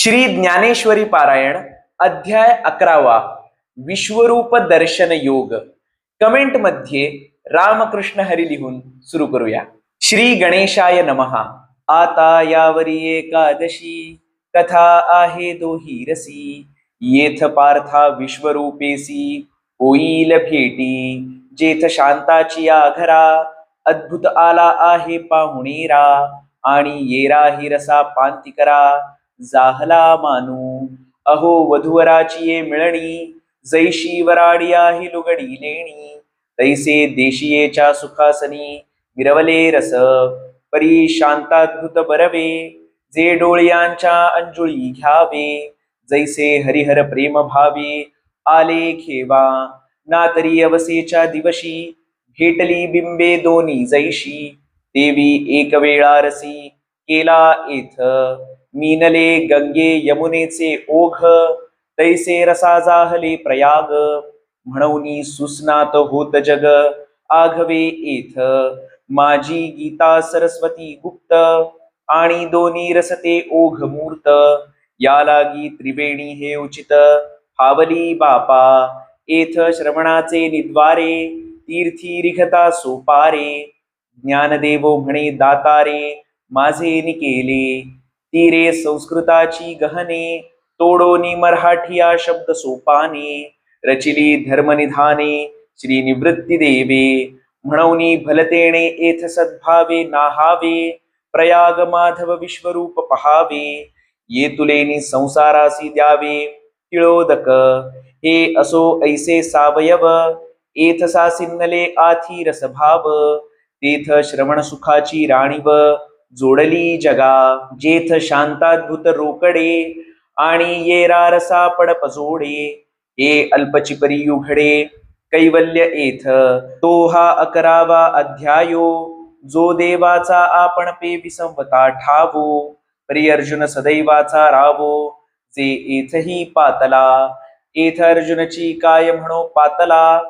श्री ज्ञानेश्वरी पारायण अध्याय 11वा विश्वरूप दर्शन योग. कमेंट मध्ये रामकृष्ण हरी लिहून सुरू करूया. श्री गणेशाय नमः. आता यावरी एकादशी कथा आहे दोही रसी. येथ पार्था विश्वरूपेसी होईल भेटी. जेथ शांताची या घरा अद्भुत आला आहे पाहुणेरा. आणि येरा हि रसा पांती करा जाहला मानू. अहो वधूवराची ये मिळणी जैशी वराडी आहे लुगडी लेणी. तैसे देशियेच्या सुखासनी मिरवले रस. परी शांताद्भुत बरवे जे डोळ्यांच्या अंजुळी घ्यावे. जैसे हरिहर प्रेम भावे आले खेवा. ना तरी अवसेच्या दिवशी भेटली बिंबे दोन्ही जैशी. देवी एक वेळा रसी केला येथ मीनले गंगे यमुनेचे ओघ. तैसे रसा जाहले प्रयाग म्हणून सुस्नात होत जग आघवे येथ. माझी गीता सरस्वती गुप्त आणि दोन्ही रसते ओघ मूर्त. या लागी त्रिवेणी हे उचित हावली बापा. येथ श्रवणाचे निद्वारे तीर्थी रिघता सोपारे. ज्ञानदेवो म्हणे दातारे माझे निकेले. तीरे संस्कृताची गहने तोडोनी मराठिया शब्द सोपाने. रचिली धर्मनिधाने श्री निवृत्ती देवे. म्हणूनी भलतेने येथ सद्भावे नाहावे. प्रयाग माधव विश्वरूप पहावे. ये तुलेनी संसारासी द्यावे तिळोदक. हे असो ऐसे सावयव येथ सासिन्नले आथी रसभाव. तेथ श्रवण सुखाची राणीव जोडली जगा. जेथ शांताद्भुत रोकडे आणि येरा रसा पडप जोडे. हे अल्पचिपरी उघडे कैवल्य येथ. तो हा 11वा अध्यायो जो देवाचा आपण पे विसंवता ठावो. परी अर्जुन सदैवाचा रावो जे येथही पातला. येथ अर्जुनची काय म्हणो पातला.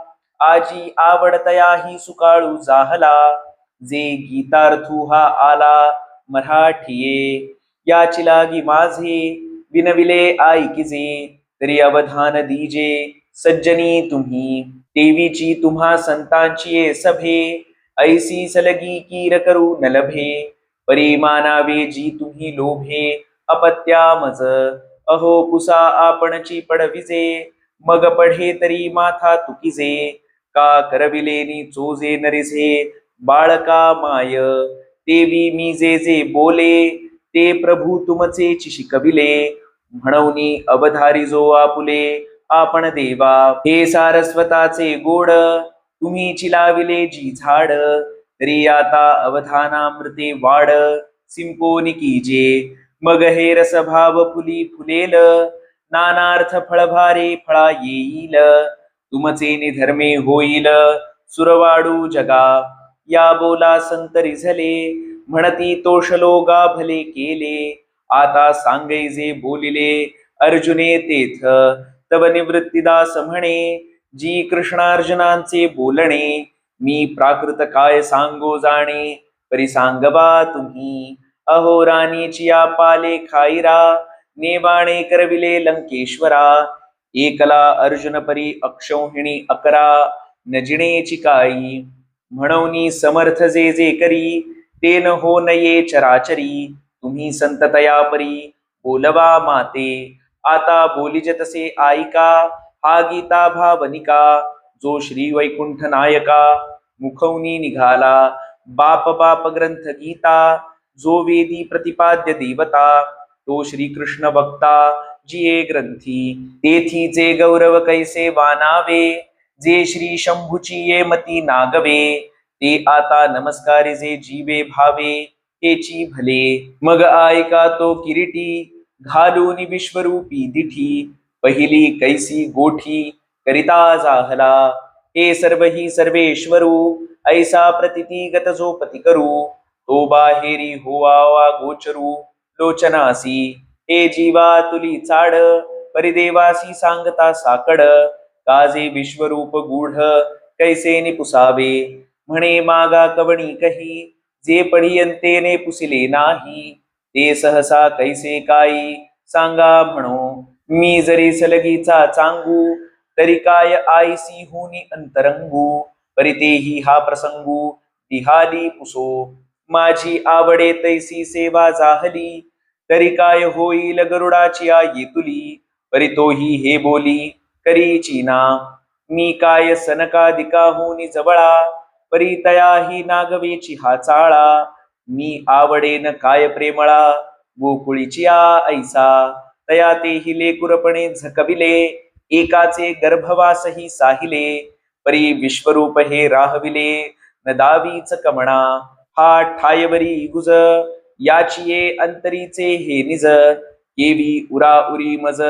आजी आवडतया ही सुकाळू जाहला. जे गीतार्थू हा आला मराठीये. याची लागी माझे विनविले ऐकिजे. तरी अवधान दीजे सज्जनी तुम्ही. देवीची तुम्हा संतांची ये सभे. ऐसी सलगी कीर करू न लभे. परी मानावे जी तुम्ही लोभे अपत्यामज. अहो पुसा आपणची पडविजे मग पढे तरी माथा तुकिजे. का करविलेनी चोजे नरिसे बाळका माय. देवी मी जे जे बोले ते प्रभू तुमचे शिकविले. म्हणूनी अवधारी जो आपुले आपण देवा. हे सारस्वताचे गोड तुम्ही चिलाविले जी झाड. तरी आता अवधानामृते वाढ सिंपोनी कीजे. मग हे रसभाव फुली फुलेल नानार्थ फळभारे फळा येईल. तुमचे निधर्मे होईल सुरवाडू जगा. या बोला संत रिझले म्हणती तोषलोगा भले केले. आता सांगै जे बोलिले अर्जुने तेथ. तव निवृत्तीदास म्हणे जी कृष्णार्जुनांचे बोलणे. मी प्राकृत काय सांगो जाणे परी सांगवा तुम्ही. अहो राणीची या पाले खाईरा नेवाणे करविले लंकेश्वरा. एकला अर्जुन परी अक्षौहिणी 11 नजिणेची काई. म्हणून समर्थ जे जे करी ते न हो नये चराचरी. तुम्ही संततया परी बोलवा माते. आता बोलिज तसे ऐका हा गीता भावनिका. जो श्री वैकुंठ नायका मुखवनी निघाला. बाप बाप ग्रंथ गीता जो वेदी प्रतिपाद्य देवता. तो श्री कृष्ण वक्ता जिये ग्रंथी. तेथीचे गौरव कैसे वानावे. जे श्री शंभूची ये मती नागवे. ते आता नमस्कारी जे जीवे भावे हेची भले. मग ऐका तो किरीटी घालून विश्वरूपी दिठी. पहिली कैसी गोठी करिता जाहला. हे सर्व ही सर्वेश्वरू ऐसा प्रतितीगत जो पती करू. तो बाहेरी होवा गोचरू लोचनासी. हे जीवा तुली चाड परिदेवासी सांगता साकड. काजे विश्वरूप गूढ कैसे निपुसावे. म्हणे मागा कवणी कही जे पडियंतेने पुसिले नाही. ते सहसा कैसे काही सांगा म्हणो. मी जरी सलगीचा चांगू, तरी काय आईसी हुनी अंतरंगू. परितेही हा प्रसंगू, तिहाली पुसो. माझी आवडे तैसी सेवा जाहली, तरी काय होईल गरुडाची आई तुली. परितोही हे बोली करीची ना, मी काय सनकादिकाहूनी जवळा. परितयाही नागवेची हा चाळा. मी आवडेन काय प्रेमळा, गोकुळीची ऐसा. तया तेही लेकुरपणे झकविले, एकाचे गर्भवासही साहिले. परी विश्वरूप हे राहविले, न दावीच कमणा. हा ठायवरी गुज, याची ये अंतरीचे हे निज. केवी उरा उरी मज,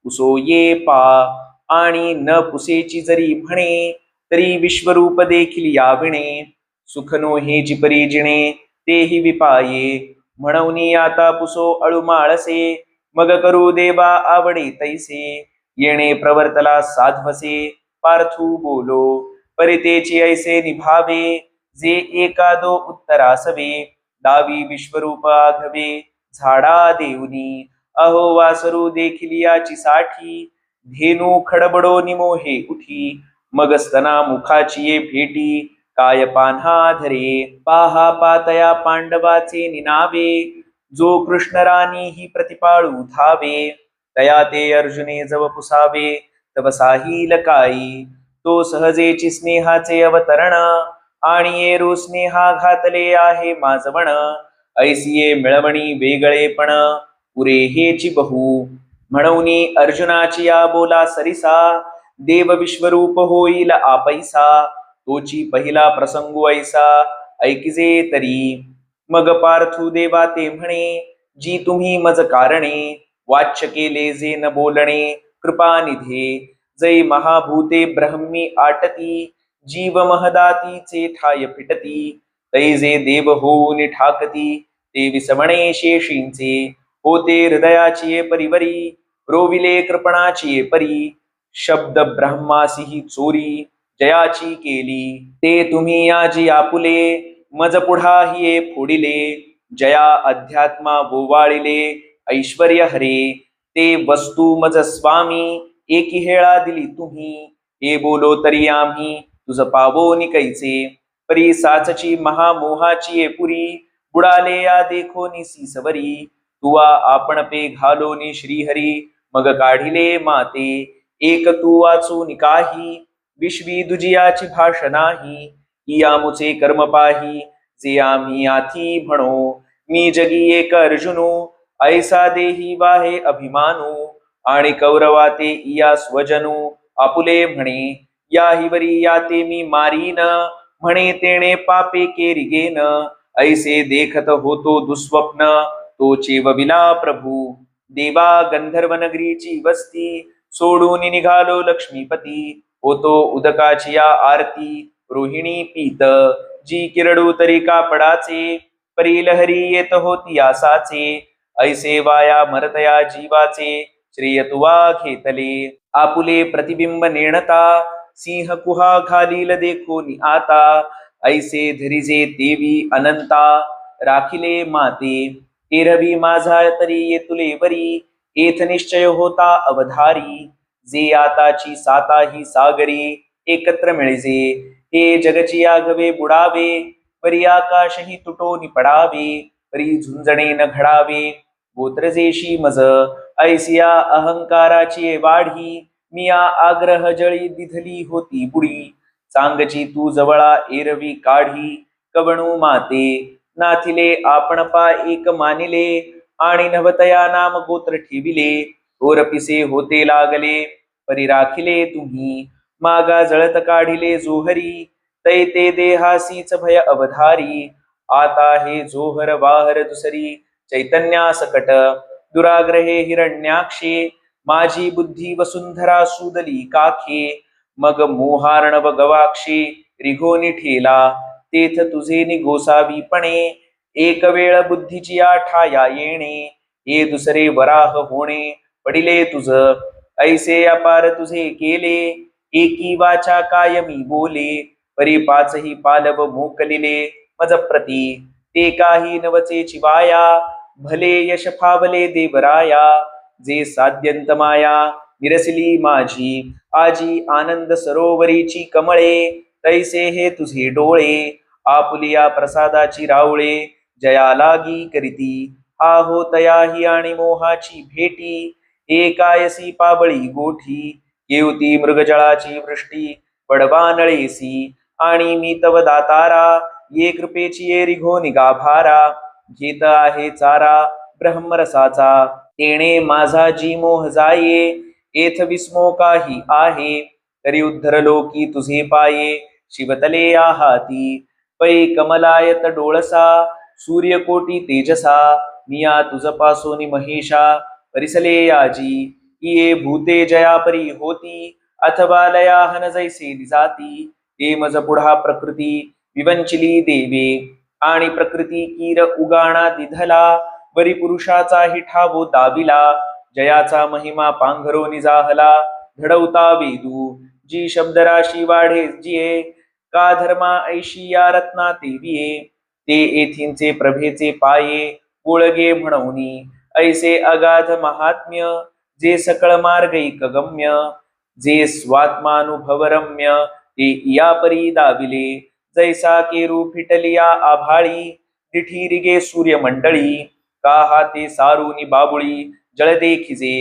पुसो ये पा. आणि न पुसेची जरी म्हणे, तरी विश्वरूप देखील याविणे. सुख नो हे जिपरी जिणे, तेही विपाये. म्हणून आता पुसो अळुमाळसे, मग करू देवा आवडे तैसे. येणे प्रवर्तला साध्वसे, पार्थू बोलो. परितेची ऐसे निभावे, जे एकादो उत्तरासवे. दावी विश्वरूप आघवे, झाडा देऊनी. अहो वासरू देखील याची साठी, धेनू खडबडो निमोहे उठी. मग स्तना मुखाची ये भेटी, काय पान्हा धरे. पाहा पातया पांडवाचे निनावे, जो कृष्ण राणी ही प्रतिपाळू धावे. तया ते अर्जुने जव पुसावे, तव साहिल काई. तो सहजेची स्नेहाचे अवतरण, आणि येरू स्नेहा घातले आहे माझवण. ऐसिये मिळवणी वेगळेपण, पुरे हेची बहु. म्हणून अर्जुनाची या बोला सरिसा, देव विश्वरूप होईल आपैसा. तोची पहिला प्रसंगू ऐसा, ऐकिजे तरी. मग पार्थू देवा ते म्हणे, जी तुम्ही मज कारणे. वाच्य केले जे न बोलणे, कृपानिधे. जै महाभूते ब्रह्मी आटती, जीव महदातीचे ठाय फिटती. तैजे देव होऊन ठाकती, ते विसमणे शेषींचे. होते हृदयाची परिवरी, रोविले कृपणाची परी. शब्द ब्रह्मासी चोरी, जयाची केली. ते तुम्ही याजी आपुले, मज पुढा हिये फोडिले. जया अध्यात्मा गोवाळिले, ऐश्वर्य हरे. ते वस्तू मज स्वामी, एकी हेळा दिली तुम्ही. हे बोलो तरी आम्ही, तुझ पावो निकैचे. परी साचची महामोहाची पुरी, बुडाले या देखो निसीसवरी. तुवा आपण पे घालोनी श्रीहरी, मग काढिले माते. एक तू वाचू निकाही, विश्वी दुजियाची भाष नाही. इयामुचे कर्म पाही, जे आम्ही आथी म्हणो. मी जगी एक अर्जुनो, ऐसा देही वाहे अभिमानू. आणि कौरवाते इया स्वजनू, आपुले म्हणे. याहीवरी याते मी मारीन, म्हणे तेणे पापे केरिगेन. ऐसे देखत होतो दुस्वप्न, तोचे वविला प्रभू. देवा गंधर्व नगरीची वस्ती, सोडून निघालो लक्ष्मीपती. होतो उदकाची या आरती, रोहिणी पीत. जी किरडू तरी कापडाचे, परी लहरी येत होती आसाचे. ऐसे वाया मरतया जीवाचे, श्रेय तुवा घेतले. आपुले प्रतिबिंब नेणता, सिंह कुहा घालील देखोनी आता. ऐसे धरिजे देवी अनंता, राखिले माते. एरवी माझा तरी येतुले वरी, एथ निश्चय होता अवधारी. जे आताची साताही सागरी, एकत्र मिळजे. हे जगची आगवे बुडावे, परी आकाशही तुटोनी पडावे. परी झुंजणे न घडावे, गोत्रजेशी मज. ऐसिया अहंकाराची वाढी, मिया आग्रह जळी दिधली होती बुडी. चांगची तू जवळा एरवी काढी, कवणू माते. नाथिले आपण पा एक मानिले, आणि नवतया नाम गोत्र ठेविले. ओरपिसे होते लागले, परी राखिले तुम्ही. मागा जळत काढिले जोहरी, तै ते देहासीच भय अवधारी. आता हे जोहर वाहर दुसरी, चैतन्या सकट. दुराग्रहे हिरण्याक्षे, माझी बुद्धी वसुंधरा सुदली काखे. मग मोहार्णव गवाक्षे, रिघोनी ठेला. तेथ तुझे निगोसावीपणे, एक वेळ बुद्धीची आठाया येणे. हे दुसरे वराह होणे, पडिले तुझ. ऐसे अपार तुझे केले, एकी वाचा कायमी बोले. परी पाचही पालव मोकलिले मज प्रती. ते काही नवचे चिवाया, भले यश फावले देवराया. जे साध्यंत माया निरसिली माझी आजी आनंद सरोवरीची कमळे तैसे हे तुझे डोळे आपुलिया प्रसादाची रावळे जया लागी करीती आहो तयाही आणि मोहाची भेटी एकायसी पाबळी गोठी येवती मृगजळाची वृष्टी पडवानळेसी आणि मी तव दातारा ये कृपेची ये रिघो निगाभारा घेत आहे चारा ब्रह्मरसाचा तेणे माझा जी मोह जाये एथ विस्मो काही आहे तरी उद्धरलो की तुझे पाये शिवतले आहाती पै कमलायत डोळसा सूर्यकोटी तेजसा मिया तुझ पासोनी महेशा परिसले याजी ये भूते जयापरी होती अथवा लया हन जैसे निजाती ते मज पुढा प्रकृती विवंचिली देवे आणि प्रकृती कीर उगाणा दिधला वरी पुरुषाचा हि ठावो दाविला जयाचा महिमा पांघरो निजाहला घडवता वेदू जी शब्दराशी वाढे जिये का धर्मा ऐशी या रत्ना तेविये ते येथींचे प्रभेचे पाये गोळगे म्हणवनी ऐसे अगाध महात्म्य जे सकळ मार्गैक गम्य जे स्वात्मानुभवरम्य ते या परी दाविले जैसा केरू फिटलिया आभाळी दिठी रिगे सूर्यमंडळी का हाते सारुनी बाबुळी जळ देखिजे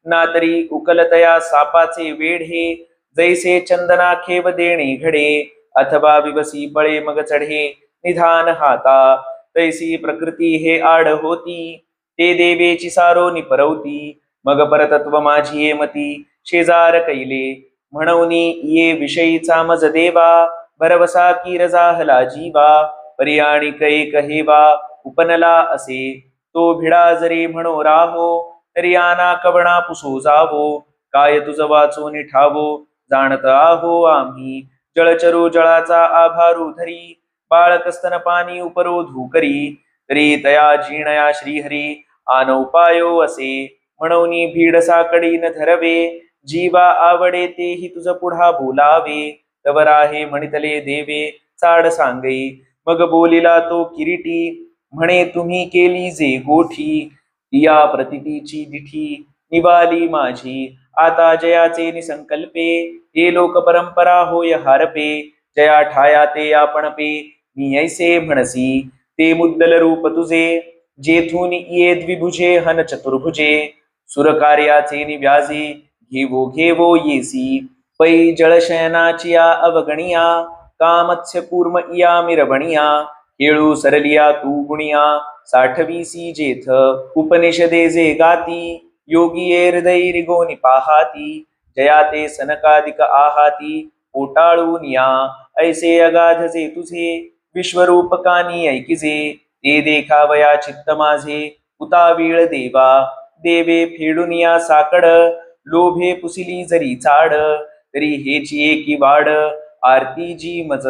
ना तरी उकलतया सापाचे वेढे जैसे चंदना खेव देणे घडे अथवा विवसी पळे मग चढे निधान हाता तैसी प्रकृती हे आड होती ते देवेची सारो निपरवती मग परतत्व माझी ये मती शेजार कैले म्हणूनी ये विषयीचा मज देवा भरवसा की रजाहला जीवा पर्याणी कै कहेवा उपनला असे तो भिडा जरी म्हणो राहो तरी आना कवणा पुसो जावो काय तुझ वाचून ठावो जाणत आहो आम्ही जळचरू जळाचा आभारू धरी बाळक स्तनपानी उपरोधू करी तरी तया झिणया श्रीहरी आन उपायो असे म्हणूनी भीड साकडी न धरवे जीवा आवडे तेही तुझ पुढा बोलावे तवर आहे म्हणितले देवे चाड सांगई मग बोलिला तो किरीटी म्हणे तुम्ही केली जे गोठी या प्रतितीची दिठी निवाली माझी आता जयाचे निसंकल्पे हे लोक परंपरा होय हारपे जया ठाया ते आपण पे मी ऐसे म्हणसी ते मुद्दल रूप तुझे जेथून ये द्विभुजे हन चतुर्भुजे सुरकार्याचे निव्याजे घेवो घेवो येसी पै जळशयनाची या अवगणिया कामत्स्य कूर्म इया मिरवणिया हेळू सरलिया तू गुणिया साठवीसी जेथ उपनिषदे जे गाती योगी ये हृदय रिगोनी पाहाती जया ते सनकादिक आहाती ओटाळून या ऐसे अगाध जे तुझे विश्वरूपकानी ऐकिजे ते देखावया चित्त माझे उतावीळ देवा देवे फेडून या साकड लोभे पुसिली जरी चाड तरी हेची एकी वाड आरती जी मज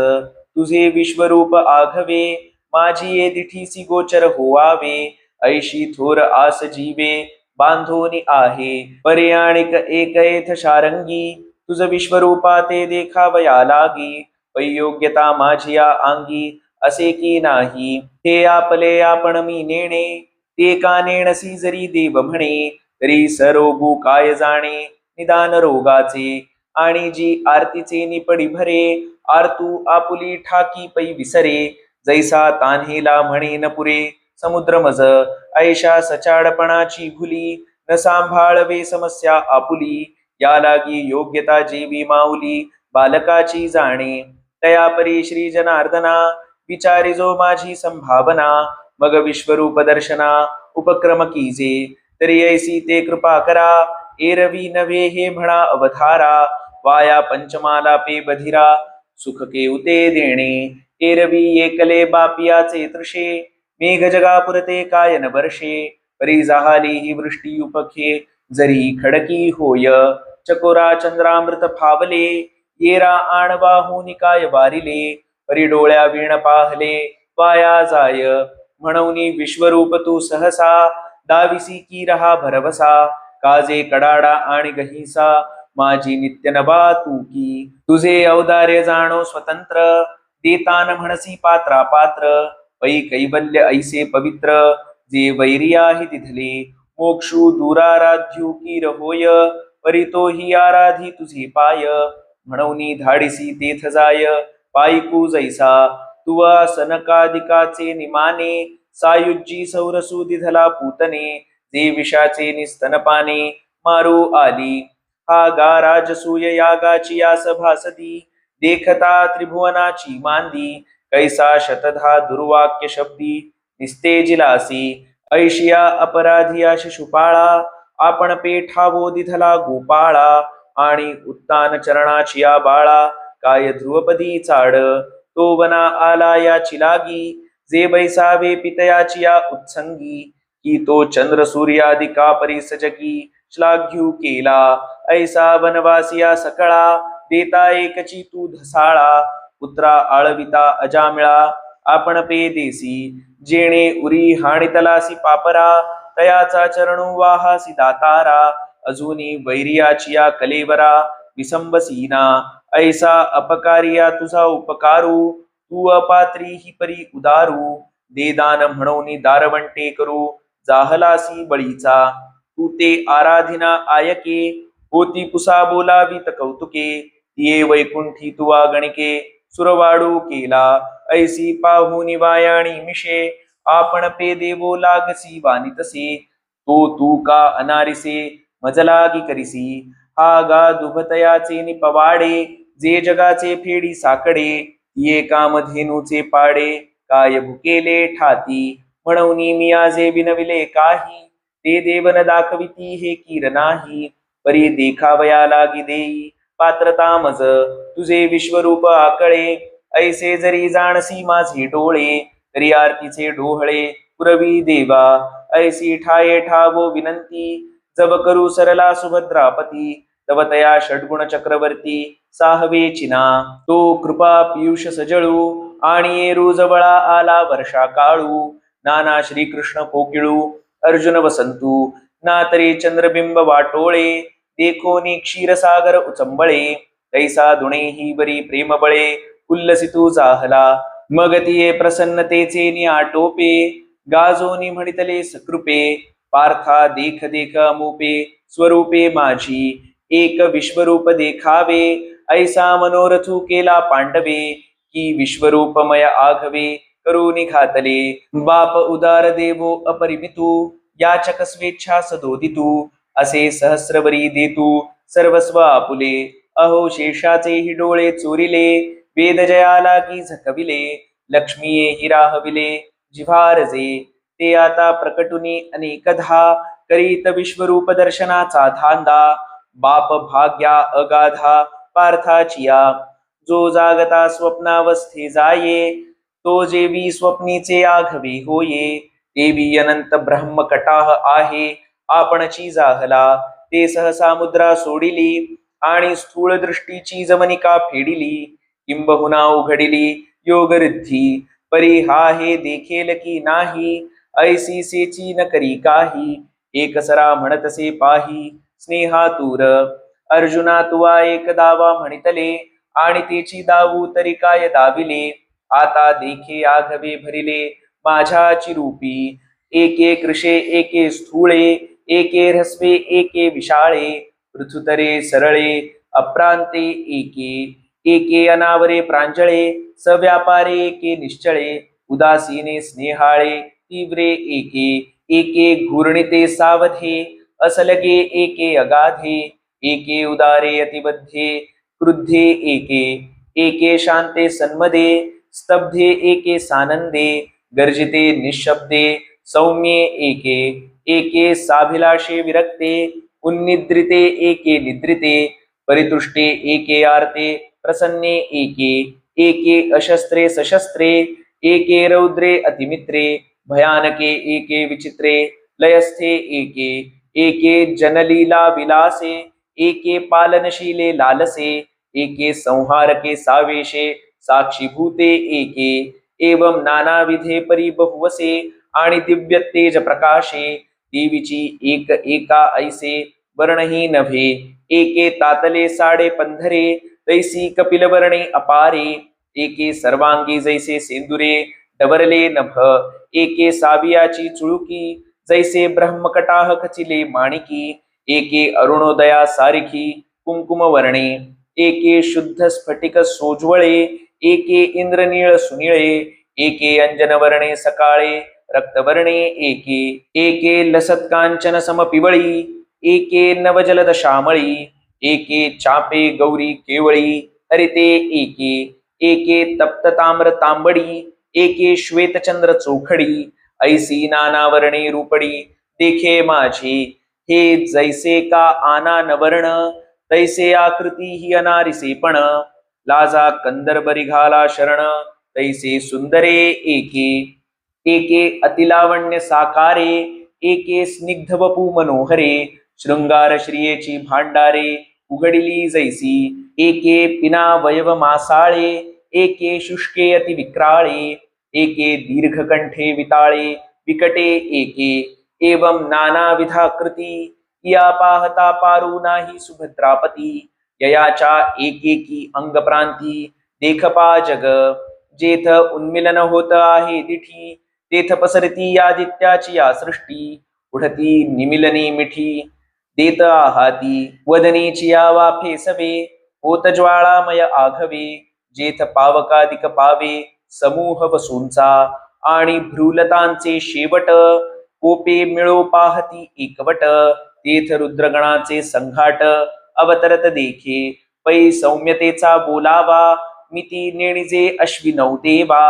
तुझे विश्वरूप आघवे माझी ये दिठीसी गोचर होवावे ऐशी थोर आस जीवे बांधोनी आहे पर्याणिक एक येथ शारंगी तुझ विश्वरूपा ते देखावया लागी योग्यता माझिया अंगी असे की नाही हे आपले आपण मी नेणे ते का नेणसी जरी देव म्हणे तरी सरोगू काय जाणे निदान रोगाचे आणि जी आरतीचे निपडी भरे आरतू आपुली ठाकी पै विसरे जैसा तान्हेला म्हणे न पुरे समुद्र मज ऐशा सचाडपणाची भुली न सांभाळवे समस्या आपुली या लागी योग्यता जीवी माऊली बालकाची जाणे तया परी श्री जनार्दना विचारी जो माझी संभावना मग विश्वरूप दर्शना उपक्रम कीजे तरी ऐसी ते कृपा करा एरवी नव्हे हे म्हणा अवधारा वाया पंचमाला पे बधिरा सुख केवते देणे एरवी एकले बापियाचे तृषे मेघ जगापुरते कायन वर्षे परी जाहाली ही वृष्टी उपखे जरी खडकी होय चकोरा चंद्रामृत फावले येरा आणवाहू निकाय वारिले परी डोळ्या वीण पाहले वाया जाय म्हणूनी विश्वरूप तू सहसा दाविसी की रहा भरवसा काजे कडाडा आणि गहिसा माझी नित्य नवा तू की तुझे औदार्य जाणो स्वतंत्र देतान म्हणसी पात्रा पात्र पै कैवल्य ऐसे पवित्र जे वैरियाही तिथले मोक्षू दुराराध्यू की रहोय, परितो ही आराधी तुझे पाय. म्हणून धाडिसी तेथ जाय, पायिकू जैसा तुवा सनकादिकाचे निमाने. सायुज्जी सौरसू दिधला पूतने, जे विषाचे निस्तनपाने मारू आली. हा गा राजसूय यागाची यास भासती, देखता त्रिभुवनाची मांदी. कैसा शतधा दुर्वाक्य शब्दी निस्तेजिलासी. ऐशिया अपराधिया शिशुपाळा, आपण पेठावो दिधला गोपाळा. आणि उत्तान चरणाची या बाळा, काय ध्रुवपदी चाड. तो वना आला याची लागी, जे बैसावे पितयाची या उत्संगी. की तो चंद्र सूर्यादिका परिसजगी, श्लाघ्यू केला. ऐसा वनवासिया सकळा, देता एकची तू धसाळा. पुत्रा आळविता अजामिळा, आपण पे देसी. जेणे उरी हाणितलासी पापरा, तयाचा चरणू वाहासी दातारा. अजूनी वैरियाचिया कलेवरा, विसंबसीना. ऐसा अपकारिया तुझा उपकारू, तू अपात्री ही परी उदारू. दे दान म्हणून दारवंटे करू, जाहलासी बळीचा. तू ते आराधिना आयके, होती पुसा बोलावीत कौतुके. तिये वैकुंठी तुवा गणिके, सुरवाडू केला. ऐसी पाहुनी वायाणी मिशे, आपण पे देवो लागसी वानितसे. तो तू का अनारिसे, मजलागी करिसी. हा गा दुभतयाचे निपवाडे, जे जगाचे फेडी साकडे. ये कामधेनूचे पाडे, काय भुकेले ठाती. म्हणून मी आजे बिनविले काही, ते देवन दाखविती हे कीर नाही. परी देखावया लागी देई, पात्रता मज तुझे विश्वरूप आकळे. ऐसे जरी जाणसी माझे डोळे, तरी आरतीचे डोहळे पुरवी देवा. ऐसी ठाये ठावो विनंती, जब करू सरला सुभद्रापती. तव तया षड्गुण चक्रवर्ती, साहवे चिना. तो कृपा पियुष सजळू, आणि येरू जवळा आला वर्षा काळू. नाना श्रीकृष्ण कोकिळू, अर्जुन वसंतू. ना तरी चंद्रबिंब वाटोळे, देखोनी क्षीरसागर उचंबळे. तैसा दुणेही बरी प्रेमबळे, उल्लसितू जाहला. मग तिये प्रसन्नतेचे नि आटोपे, गाजोनी म्हणितले सकृपे. पार्था देख देख अमूपे, स्वरूपे माझी. एक विश्वरूप देखावे, ऐसा मनोरथू केला पांडवे. की विश्वरूपमय आघवे, करून घातले. बाप उदार देवो अपरिमितू, याचक स्वेच्छा सदोदितू. असे सहस्रवरी देतू, सर्वस्व आपुले. अहो शेषाचे हि डोळे चोरिले, वेद जयाला की झकविले. लक्ष्मीये हि राहविले, जिव्हारजे. ते आता प्रकटुनी अनेकधा, करीत विश्वरूप दर्शनाचा धांदा. बाप भाग्या अगाधा पार्थाचिया, जो जागता स्वप्नावस्थे जाये. तो जेवी स्वप्नीचे आघवे होये, देवी अनंत ब्रह्म कटाह आहे. आपणची जाहला, ते सहसा मुद्रा सोडिली. आणि स्थूळ दृष्टीची जमनिका फेडिली. किंबहुना उघडिली योगरिद्धी, परी हा हे देखेल की नाही. ऐसी सेची न करी काही, एकसरा म्हणतसे पाही स्नेहातूर. अर्जुना तुवा एक दावा म्हणितले, आणि तेची दावू तरी काय दाविले. आता देखे आघवे भरिले माझ्याची रूपी. एके कृषे एके स्थूळे, एके ह्रस्वे एके विशाळे. पृथुतरे सरळे अप्रांते एके, एके अनावरे प्रांजळे. सव्यापारे एके निश्चळे, उदासीने स्नेहाळे तीव्रे एके. एके घूर्णिते सावधे, असलगे एके अगाधे. एके उदारे अतिबद्धे, क्रुद्धे एके. एके शांते सन्मदे, स्तब्धे एके सानंदे. गर्जिते निःशब्दे, सौम्ये एके. एके साभिलाषे विरक्ते, उन्निद्रिते एके निद्रिते. परितुष्टे एके आर्ते, प्रसन्ने एके. एके अशस्त्रे सशस्त्रे, एके रौद्रे अतिमित्रे. भयानके एके विचित्रे, लयस्थे एके. एके जनलीला विलासे, एके पालनशीले लालसे. एके संहारके सावेशे, साक्षीभूते एके. एवं नानाविधे परी बहुवसे, आणि दिव्य तेज प्रकाशे. देवीची एक एका ऐसे वर्णही नभे. एके तातले साडे पंधरे, तैसी कपिलवर्णे अपारे. एके सर्वांगी जैसे सेंदुरे, डवरले नभ. एके सावियाची चुळुकी, जैसे ब्रह्मकटाह खचिले माणिकी, एके अरुणोदया सारिखी कुंकुम वर्णे, एके शुद्ध स्फटिक सोज्वळे, एके इंद्रनीळ सुनिळे, एके अंजन वर्णे सकाळे रक्तवर्णे, एके एके लसत कांचन समपिवळी, एके नवजलद श्यामळी, एके चापे गौरी केवळी हरिते, एके एके तप्त ताम्र तांबडी, एके श्वेतचंद्र चोखडी, ऐसी नाना वर्णे रूपडी देखे माझे, हे जैसे का आना नवर्ण, तैसे आकृती ही अनारिसे पण, लाजा कंदर्बरी घाला शरण, तैसे सुंदरे एके एके अतिलावण्य साकारे, एके स्निग्ध वपू मनोहरे, शृंगार श्रियेची भांडारे उघडिली जैसी, एके पिना वयव मासाळे, एके शुष्के अति विक्राळे, एके दीर्घकंठे विताळे विकटे, एके एवं नानाविधाकृती, या पाहता पारू नाही सुभद्रापती, ययाच्या एकेकी अंगप्रांती देखपा जग, जेथ उन्मिलन होत आहे दिठी, तेथ पसरती आदित्याची या सृष्टी, उठती निमिलनी मिठी देत आहाती, वदनीची या वाफे सवे होत ज्वाळामय आघवे, जेथ पावकादिक पावे समूह वसूंचा, आणि भ्रूलतांचे शेवट कोपे मिळो पाहती एकवट, तेथ रुद्रगणाचे संघाट अवतरत देखे, पै सौम्यतेचा बोलावा, मिती नेणिजे अश्विनौ देवा,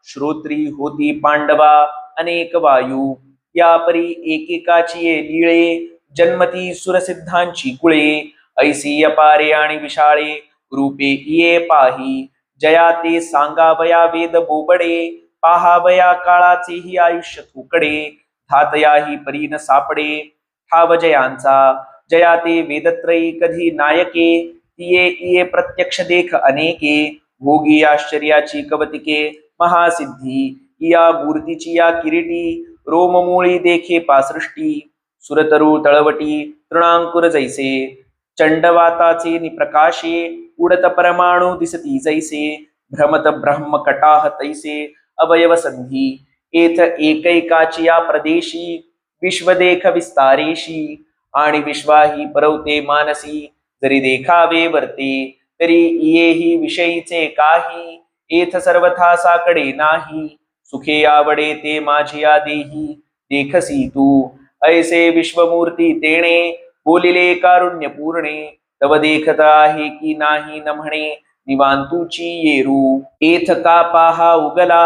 श्रोत्री होती पांडवा अनेक वायू, या परी एकेकाची ये लीळे, जन्मती सुरसिद्धांची कुळे, ऐसी अपारे आणि विशाळे रूपे ये पाही, जया ते सांगावया वेद बोबडे, पाहावया काळाचेही आयुष्य थोकडे, धातया ही परीन सापडे ठाव जयांचा, जया ते वेदत्रयी कधी नायके, तिये इये प्रत्यक्ष देख अनेके, भोगी आश्चर्याची कवतिके महासिद्धी, या मूर्तीची या किरीटी, रोममूळी देखे पासृष्टी, सुरतरू तळवटी तृणांकुर जैसे, चंडवाताचे निप्रकाशे उडत परमाणु दिसती जैसे, भ्रमत ब्रह्म कटाह तैसे अवयव संधी, एथ एकैकाची या प्रदेशी विश्वदेख विस्तारेशी, आणि विश्वाही परवते मानसी, जरी देखावे वर्ते तरी येही विषयीचे काही, एथ सर्वथा साकडे नाही, सुखे आवडे ते माझिया देही देखसी तू, ऐसे विश्वमूर्ती तेणे बोलिले कारुण्य पूर्णे, तव देखत आहे की नाही न म्हणे निवांतूची येरू, एथ का पाहा उगला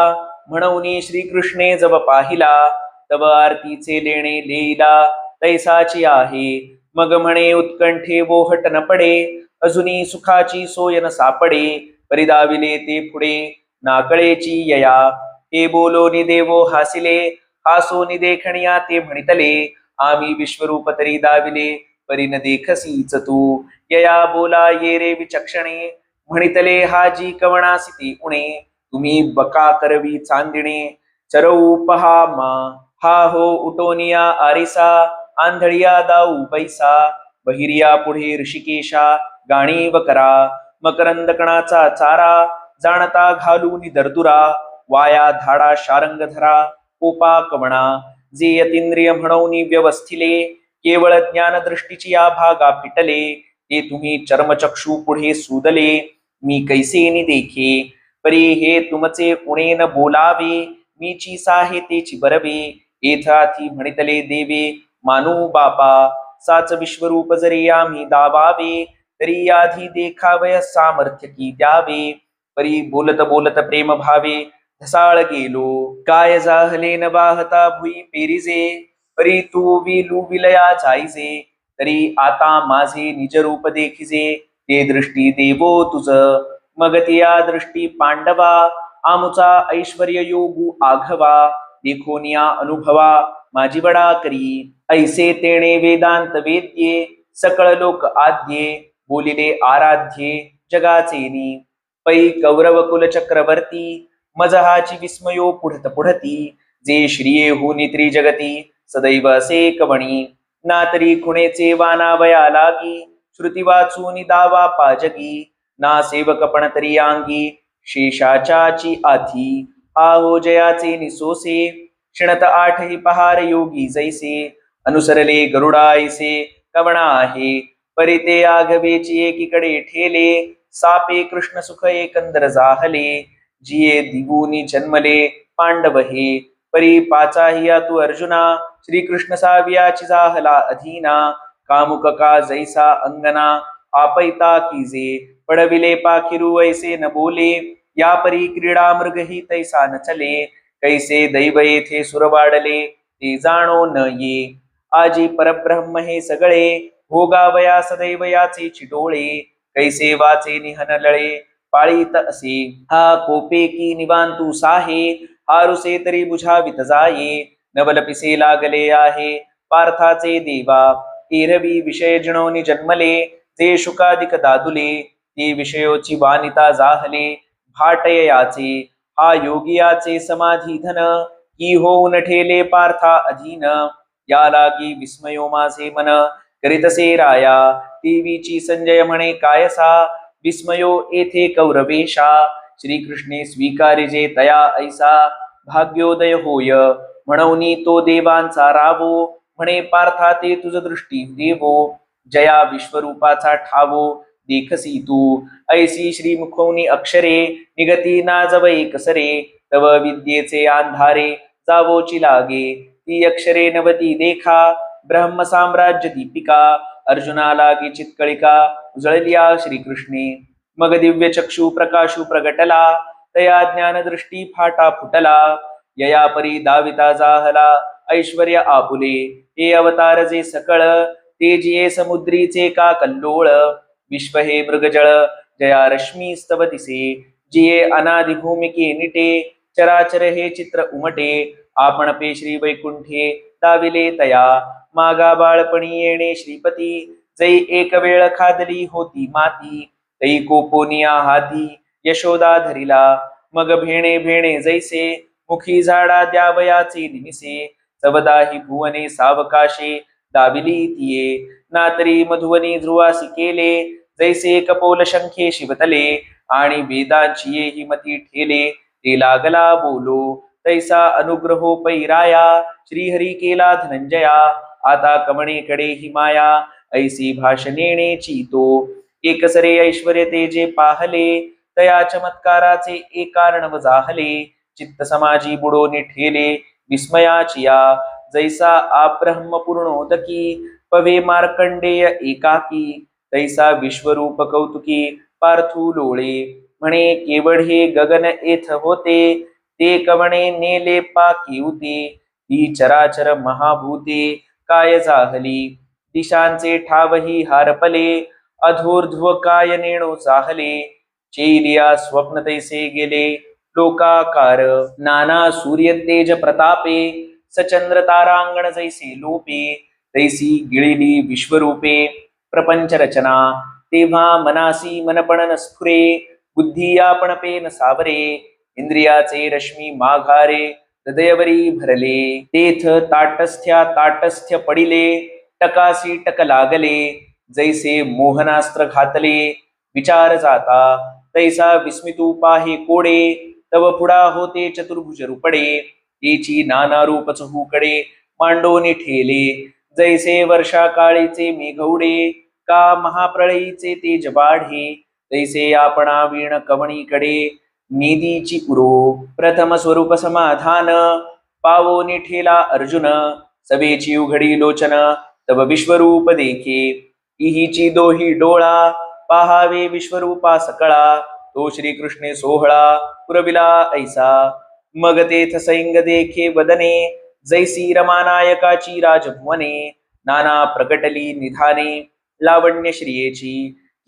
म्हणून श्रीकृष्णे जव पाहिला, तव आरतीचे लेणे लेईला तैसाची आहे, मग म्हणे उत्कंठे वोहट न पडे, अजुनी सुखाची सोय न सापडे, परिदाविले ते पुढे नाकळेची यया, हे बोलोनी देवो हासिले, हासोनी देखणिया ते म्हणितले, आम्ही विश्वरूप तरी दाविले परी न देखसीच तू, यया बोला ये रे विचक्षणे, म्हणितले हाजी कवणासी ते उणे, तुम्ही बका करवी चांदिणे चरऊ पहा मा, हा हो उटोनिया आरिसा आंधळिया दाऊ पैसा, बहिरिया पुढे ऋषिकेशा गाणी वकरा, मकरंद कणाचा चारा जाणता घालून दर्दुरा, वाया धाडा शारंग धरा कोपा कवणा, जे यतींद्रिय म्हणून व्यवस्थिले, केवळ ज्ञान दृष्टीची या भागा फिटले, ते तुम्ही चर्मचक्षू पुढे सुदले, मी कैसेनी देखे परी हे तुमचे उणे न बोलावे, मीची साहे तेची बरवे, एथाथी म्हणितले देवे मानू बापा, साच विश्वरूप जरी आम्ही दाबावे, तरी आधी देखावय सामर्थ्य की द्यावे, परी बोलत बोलत प्रेम भावे ढसाळ गेलो, काय जाहले न वाहता भुई पेरिजे, परी तू विलू विलया जाईजे, तरी आता माझे निज रूप देखिजे, ते दृष्टी देवो तुझ, मग त्या दृष्टी पांडवा, आमुचा ऐश्वर्य योगू आघवा, देखोनिया अनुभवा माझी वडा करी, ऐसे तेणे वेदांत वेद्ये सकळ लोक आद्ये, बोलिले आराध्ये जगाचेनी, पै कौरव कुल चक्रवर्ती, मजहाची विस्मयो पुढत पुढती, जे श्रिये होनी त्रिजगती सदैव असे कवणी, ना तरी खुणेचे वानावया लागी, श्रुती वाचून दावा पाजगी, ना सेवक पण तरी अंगी शेषाच्याची आधी, आहो जयाचे निसोसे क्षणत आठही पहार योगी जैसे अनुसरले गरुडाईसे कवणा आहे परिते आघवेची एकीकडे ठेले सापे कृष्ण सुख एकंदर जाहले जिये दिगुनी जन्मले पांडव हे परी पाचाहिया तू अर्जुना श्रीकृष्ण सावियाची जाहला अधीना कामुक का जैसा अंगना आपैता कीजे पडविले पाखिरू ऐसे न बोले या परी क्रीडा मृग ही तैसा न चले कैसे दैव येथे सुरवाडले ते जाणो न ये आजी परब्रह्म हे सगळे भोगावया सदैव याचे चिडोळे कैसे वाचे निहन लळे पाळीत असे हा कोपे की निवांतू साहे हारुसे तरी बुझावित जाये नवल पिसे लागले आहे पार्थाचे देवा एरवी विषय जिणोनी जन्मले ते शुकाधिक दादुले ते विषयोची वानिता जाहले भाटयाचे हा योगियाचे समाधी धन की होऊन ठेले पार्था अधीन या लागी विस्मयो माझे मन करीतसे राया देवीची संजय म्हणे कायसा विस्मयो येथे कौरवेशा श्रीकृष्णे स्वीकारिजे तया ऐसा भाग्योदय होय म्हणून तो देवांचा रावो म्हणे पार्था ते तुझ दृष्टी देवो जया विश्वरूपाचा ठावो देखसी तू ऐसी श्रीमुखोनी अक्षरे निगती नाजवै कसरे तव विद्येचे अंधारे जावोची लागे ती अक्षरे नवती देखा ब्रह्म साम्राज्य दीपिका अर्जुना लागे चित्कळिका उजळलिया श्रीकृष्णे मग दिव्य चक्षु प्रकाशु प्रगटला तया ज्ञान दृष्टी फाटा फुटला यया परी दाविता जाहला ऐश्वर्य आपुले हे अवतार जे सकळ ते जिये समुद्रीचे का कल्लोळ विश्व हे मृगजळ जया रश्मी स्तव दिसे जिये अनादि भूमिके निटे चराचर हे चित्र उमटे आपण पे श्री वैकुंठे दाविले तया मागा बाळपणी येणे श्रीपती जै एक वेळ खादली होती माती तै कोपोनिया हाती यशोदा धरिला मग भेणे भेणे जैसे मुखी झाडा द्यावयाचे निमिसे चवदाही भुवने सावकाशे दाविली तिये नातरी मधुवनी ध्रुवासी केले जैसे कपोल शंखे शिवतले आणि वेदांची येही मती ठेले ते लागला बोलो तैसा अनुग्रहो पैराया श्रीहरी केला धनंजया आता कमणेकडे ही माया ऐसी भाषणेची तो एकसरे ऐश्वर्य ते जे पाहले तया चमत्काराचे एक कारण जाहले चित्त समाजी बुडोनी ठेले विस्मयाचिया जैसा आब्रह्म पूर्णोदकी पवे मार्कंडेय एकाकी तैसा विश्वरूप कौतुकी पार्थू लोळे म्हणे केवळ हे गगन येथ होते ते कवणे नेले पाकी उते ती चराचर महाभूते काय जाहली दिशांचे ठावही हारपले अधोर्ध्व काय नेणो चाहले चेलिया स्वप्न तैसे गेले लोकाकार नाना सूर्य तेज प्रतापे सचंद्र तारांगण जैसे लोपे तैसी गिळिली विश्वरूपे प्रपंच रचना तेव्हा मनासी मनपण न स्फुरे बुद्धी आपण पेन सावरे इंद्रियाचे रश्मी माघारे हृदयवरी भरले तेथ ताटस्थ्य पडिले टकासी टक लागले जैसे मोहनास्त्र घातले विचार जाता तैसा विस्मितू पाहे कोडे तव पुढा होते चतुर्भुज रूपडे तेची नाना रूप चहूकडे मांडोनी ठेले जैसे वर्षा काळीचे मेघवडे का महाप्रळयीचे तेज बाढे तैसे आपणा वीण कवणीकडे निधीची पुरो प्रथम स्वरूप समाधान पावोनी ठेला अर्जुन सभेची उघडी लोचन तव विश्वरूप देखे इहीची दोही डोळा पाहावे विश्वरूपा सकळा तो श्रीकृष्णे सोहळा पुरविला ऐसा मग तेथ सैंग देखे वदने जैसी रमानायकाची राजभुवने नाना प्रकटली निधाने लावण्य श्रियेची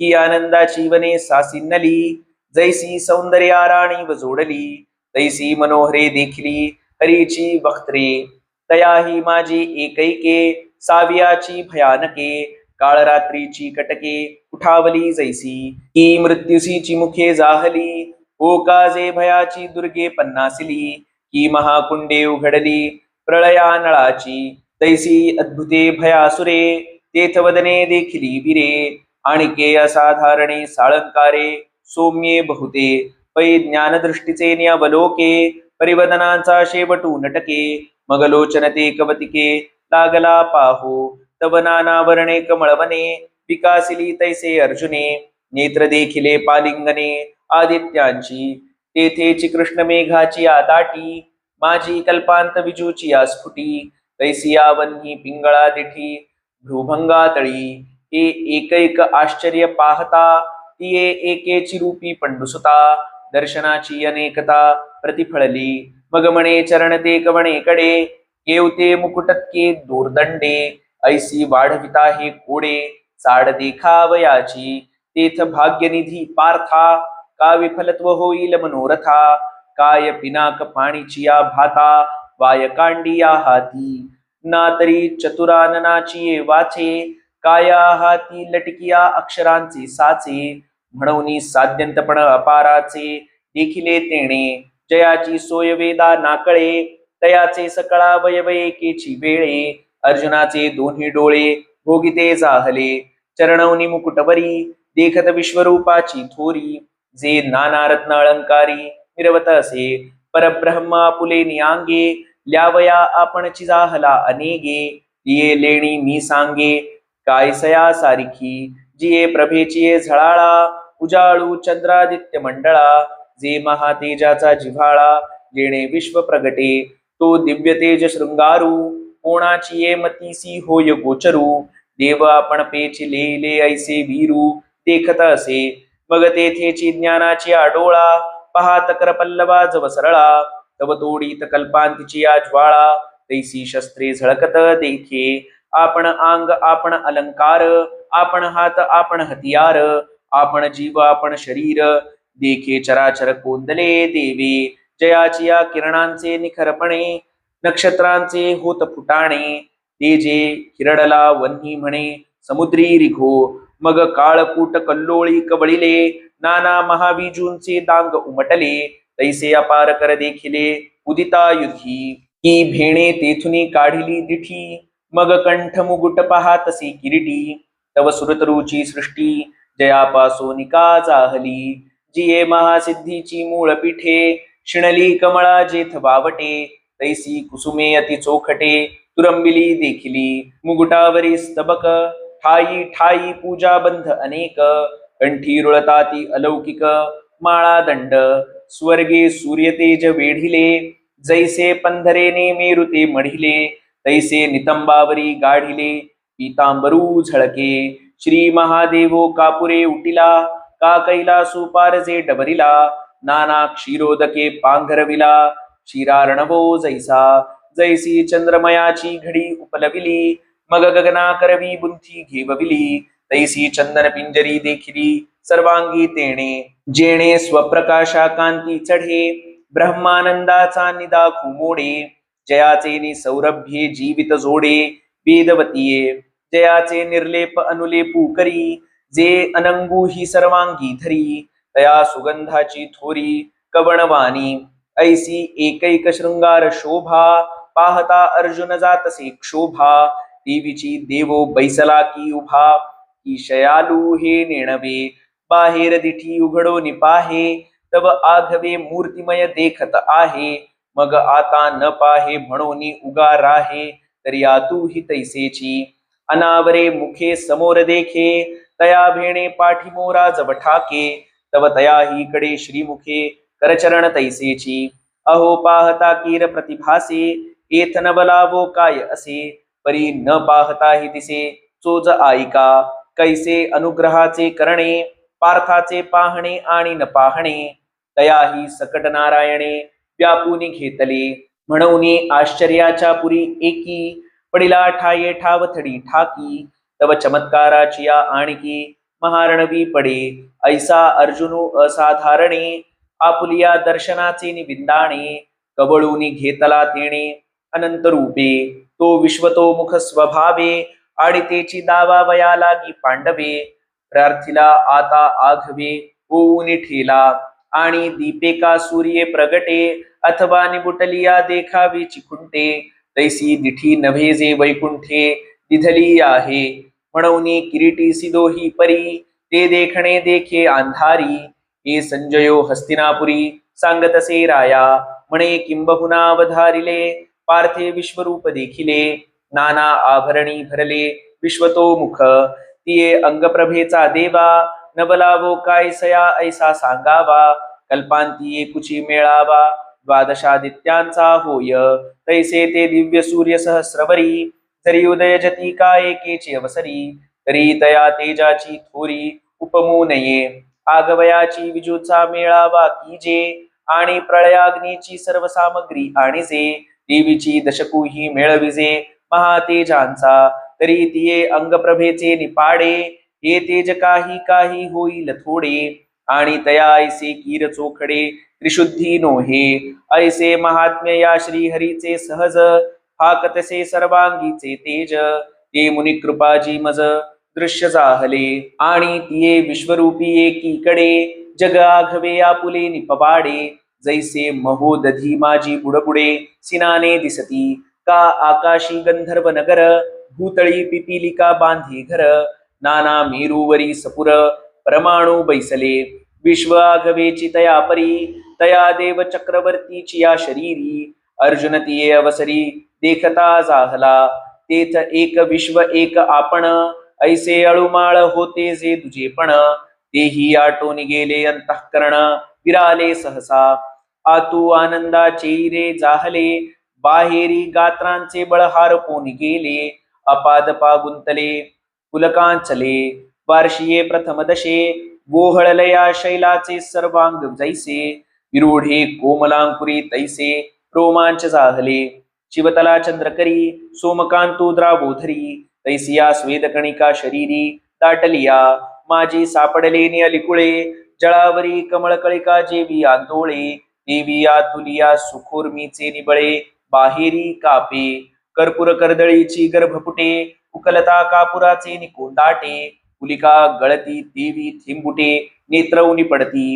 ही आनंदाची वने सासिन्नली जैसी सौंदर्या राणी व जोडली तैसी मनोहरे देखली हरीची वक्त्रे तयाही माझी एकैके सावियाची भयानके काळरात्रीची कटके उठावली जैसी ही मृत्युसीची मुखे जाहली ओ काजे भयाची दुर्गे पन्नासिली ही महाकुंडे उघडली प्रळया नळाची तैसी अद्भुते भयासुरे तेथ वदने देखिली वीरे आणिके असाधारणे साळंकारे सौम्ये बहुते पै ज्ञानदृष्टीचे न्यावलोके परिवदनांचा शेवटू नटके, मग लोचन ते कवतिके लागला पाहू. तव नाना वर्णे कमळवने, विकासिली तैसे अर्जुने. नेत्र देखिले पालिंगने आदित्यांची, तेथेची कृष्ण मेघाची आदाटी. माझी कल्पांत विजूची स्फुटी, तैसी आवन्ही पिंगळा दिठी भ्रूभंगा तळी. हे एकैक आश्चर्य पाहता, तिये एकेची रूपी पंडुसुता. दर्शनाची अनेकता प्रतिफळली, मग म्हणे चरण ते कवणे कडे. केवते मुकुटतके दोर्दंडे, ऐसी वाढविता हे कोडे. साड देखावयाची तेथ भाग्यनिधी पार्था, का विफलत्व होईल मनोरथा. काय पिनाक पाणीची या भाता, वाय कांडी या हाती. ना तरी चतुराननाची वाचे, काया हाती लटकिया अक्षरांचे साचे. म्हणून साध्यंतपण अपाराचे देखिले तेणे. जयाची सोय वेदा नाकळे, तयाचे सकळा वयवयकेची वेळे. अर्जुनाचे दोन्ही डोळे भोगिते जाहले, चरणवनी मुकुटवरी देखत विश्वरूपाची थोरी. जे नाना रत्न अलंकारी मिरवत असे, परब्रह्मा पुले नियांगे. ल्यावया आपणची जाहला अनेगे, तिये लेणी मी सांगे. कायसया सारिखी जिये प्रभेचिये झळाळा, उजाळू चंद्रादित्य मंडळा. जे महातेजाचा जिव्हाळा, जेणे विश्व प्रगटे. तो दिव्य तेज शृंगारू, कोणाची ये मतीसी होय गोचरू. देव आपण पेची लेले ऐसे वीरू देखत असे, मग तेथेची ज्ञानाची आडोळा. पाहात कर पल्लवा जव सरळा, तव तोडीत कल्पांतीची या ज्वाळा. तैसी शस्त्रे झळकत देखे, आपण अंग आपण अलंकार. आपण हात आपण हतियार, आपण जीव आपण शरीर. देखे चराचर कोंदले देवे, जयाची या किरणांचे निखरपणे. नक्षत्रांचे होत फुटाणे, ते जे हिरडला वन्ही म्हणे समुद्री रिघो. मग काळकूट कल्लोळी कवळिले, नाना महाविजूंचे दांग उमटले. तैसे अपार कर देखिले उदिता युधी, की भेणे तेथुनी काढिली दिठी. मग कंठ मुगुट पाहातसे किरीटी. तव सुरतरुची सृष्टी जयापासोनिका जाहली. जिये महासिद्धीची मूळ पीठे, शिणली कमळा जेथ वावटे. तैसी कुसुमे अति चोखटे तुरंबिली देखिली. मुगुटावरी स्तबक ठाई ठाई पूजा बंध अनेक. कंठी रुळताती अलौकिक माळा दंड. स्वर्गे सूर्यतेज वेढिले, जैसे पंधरेने मेरुते मढिले. तैसे नितंबावरी गाढिले पीतांबरू झळके. श्री महादेवो कापुरे उटिला, का कैलासू पारजे डबरिला. नाना क्षीरोदके पांघरविला, क्षीरार्णवो जैसा. जैसी चंद्रमयाची घडी उपलविली, मग गगना करवी बुंथी घेवविली. तैसी चंदन पिंजरी देखिली सर्वांगी तेणे. जेणे स्वप्रकाशा कांती चढे, ब्रह्मानंदाचा निदा खुमोडे. जयाचे नि सौरभ्ये जीवित जोडे वेदवतीये. जयाचे निर्लेप अनुलेपू करी, जे अनंगू ही सर्वांगी धरी. तया सुगंधाची थोरी कवणवाणी, ऐसी एकैक शृंगार शोभा. पाहता अर्जुन जातसे क्षोभा, देवीची देवो बैसला की उभा. की शयालू हे नेणवे, बाहेर दिठी उघडो निपाहे. तव आघवे मूर्तिमय देखत आहे, मग आता न पाहे म्हणून उगा राहे. तरी आतू ही तैसेची, अनावरे मुखे समोर देखे. तया भेणे पाठीमोरा जव ठाके. तव तया ही कडे श्रीमुखे करचरण तैसेची. अहो पाहता कीर प्रतिभासे, एथ न बलावो काय असे. परी न पाहता ही दिसे चोज आईका. कैसे अनुग्रहाचे करणे, पार्थाचे पाहणे आणि न पाहणे. तयाही सकट नारायणे व्यापूनी घेतले. म्हणून आश्चर्याच्या पुरी एकी, पडिला ठाये ठावथडी ठाकी. तव चमत्काराची या आणिकी, महारणवी पडे. ऐसा अर्जुनो असाधारणे, आपुलिया दर्शनाचे निविंदाणे. कवळूनी घेतला तेणे अनंत रूपे. तो विश्वतोमुख स्वभावे, आणि तेची दावा वया लागी पांडवे. प्रार्थिला आता आघवे होऊन ठेला, आणि दीपेका सूर्ये प्रगटे. अथवा निबुटलिया देखावी चिकुंटे. तैसी दिठी नभे जे वैकुंठे दिधली आहे. म्हणून किरीटी सिदोही परी, ते देखणे देखे अंधारी. हे संजयो हस्तिनापुरी सांगतसे राया म्हणे किंबहुना अवधारिले पार्थे विश्वरूप देखिले नाना आभरणी भरले विश्वतोमुख तिये अंगप्रभेचा देवा नबलावो कायसया ऐसा सांगावा कल्पांती कुची मेळावा द्वादशादित्यांचा होय तैसे ते दिव्य सूर्य सहस्रवरी जरी उदय जती का एकेची अवसरी तरी तया तेजाची थोरी उपमू नये आगवयाची विजूचा मेळावा कीजे आणि प्रळयाग्नीची सर्व सामग्री आणिजे देवीची दशकुही मेळविजे महातेजांचा तरी तिये अंगप्रभेचे निपाडे हे तेज काही काही होईल थोडे आणि तया ऐसे कीर चोखडे त्रिशुद्धी नोहे ऐसे महात्म्य या श्रीहरीचे सहज फाकतसे सर्वांगीचे तेज ते मुनी कृपाजी मज दृश्य जाहले आणि तिये विश्वरूपी एकीकडे जग आघवे आपुले निपबाडे जैसे महोदधी माझी बुडबुडे सिनाने दिसती का आकाशी गंधर्व नगर भूतळी पिपीलिका बांधी घर नाना मेरूवरी सपुर परमाणू बैसले विश्व आघवेची तया परी तया देव चक्रवर्तीची या शरीरी अर्जुन तिये अवसरी देखता जाहला तेथ एक विश्व एक आपण ऐसे अळुमाळ होते जे तुझे पण तेही आटोन गेले अंतःकरण विराले सहसा आतू आनंदाचे रे जाहले बाहेरी गात्रांचे बळहार पोन गेले अपादपा गुंतले पुलकांचले वार्षिये प्रथम दशे गोहळलया शैलाचे सर्वांग जैसे विरूढे कोमलांकुरी तैसे रोमांच जाहले शिवतला चंद्रकरी सोमकांतो द्रावोधरी तैसिया स्वेदकणिका शरीरी दाटलिया माझी सापडले निअलिकुळे जळावरी कमळकळिका जेवी आंदोळे देवी आतुलिया सुखोर्मीचे निबळे बाहेरी कापे कर्पूर कर्दळीची गर्भपुटे उकलता कापुराचे निकोंदाटे पुलिका गळती देवी थिंबुटे नेत्रवनी पडती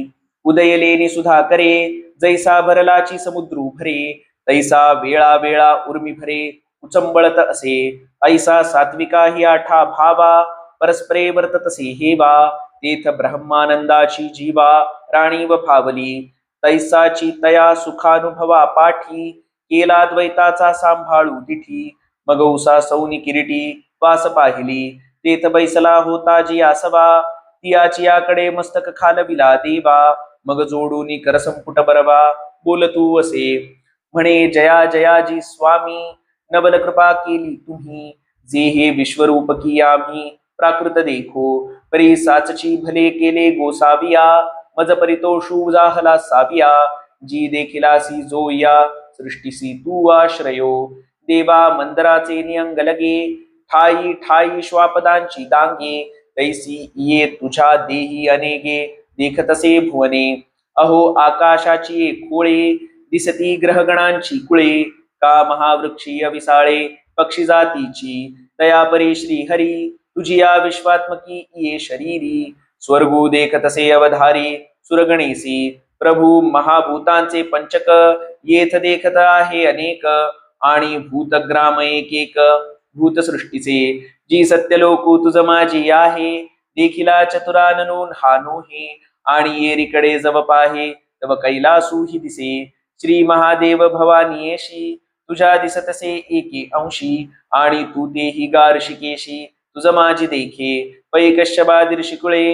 उदयलेनी सुधाकरे जैसा भरलाची समुद्रू भरे तैसा वेळा वेळा उर्मी भरे उचंबळत असे ऐसा सात्विका हि आठा भावा परस्परे वर्ततसे हेवा तेथ ब्रह्मानंदाची जीवा राणी व फावली तैसाची तया सुखानुभवा पाठी केला द्वैताचा सांभाळू दिठी मग उसा सौनी किरीटी वास पाहिली तेथ बैसला होता जी आसवा तियाची याकडे मस्तक खालविला देवा मग जोडूनी करसंपुट बरवा बोलतू असे म्हणे जया जयाजी स्वामी नबल कृपा केली तुम्ही जे हे विश्वरूप की आम्ही प्राकृत देखो परी साचची भले केले गोसाविया मज परितोषू जाहला साविया जी देखिलासी जोया सृष्टीसी तू आश्रयो देवा मंदराचे नियंग लगे ठाई ठाई श्वापदांची दांगे तैसी ये तुझ्या देही अनेगे देखतसे भुवने अहो आकाशाची खोळे दिसती ग्रहगणांची कुळे का महावृक्षीय विसाळे पक्षी जातीची तयापरी श्री हरी तुझी या विश्वात्मकी ये शरीरी स्वर्गो देखतसे अवधारी सुरगणेसी प्रभू महाभूतांचे पंचक येथ देखत आहे अनेक आणि भूतग्राम एक एक भूतसृष्टीचे जी सत्यलोकू तुझ माझी आहे देखिला चतुराननून हानोहे आणि येरीकडे जव पाहे तव कैलासू ही दिसे श्री महादेव भवानीयेशी तुझ्या दिसतसे एके अंशी आणि तू तेही गार्शिकेशी तुझ माझी देखे पैकश्यबादिर शिकुळे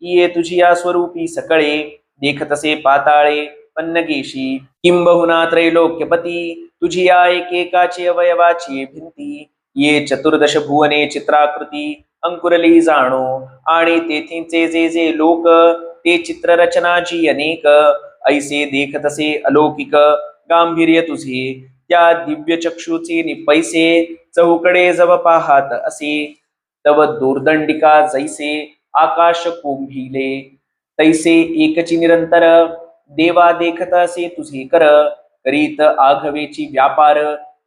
ये तुझी या स्वरूपी सकळे देखतसे पाताळे पन्नगेशी किंबहुना त्रैलोक्यपती तुझी या एकेकाची अवयवाची भिंती ये चतुर्दश भुवने चित्राकृती अंकुरली जाणो आणि तेथींचे जे जे लोक ते चित्ररचनाची अनेक ऐसे देखतसे अलौकिक गांभीर्य तुझे त्या दिव्य चक्षुचे निपैसे चौकडे जव पाहात असे तव दोर्दंडिका जैसे आकाश कोंभिले तैसे एकची निरंतर देवा देखत असे तुझे कर करीत आघवेची व्यापार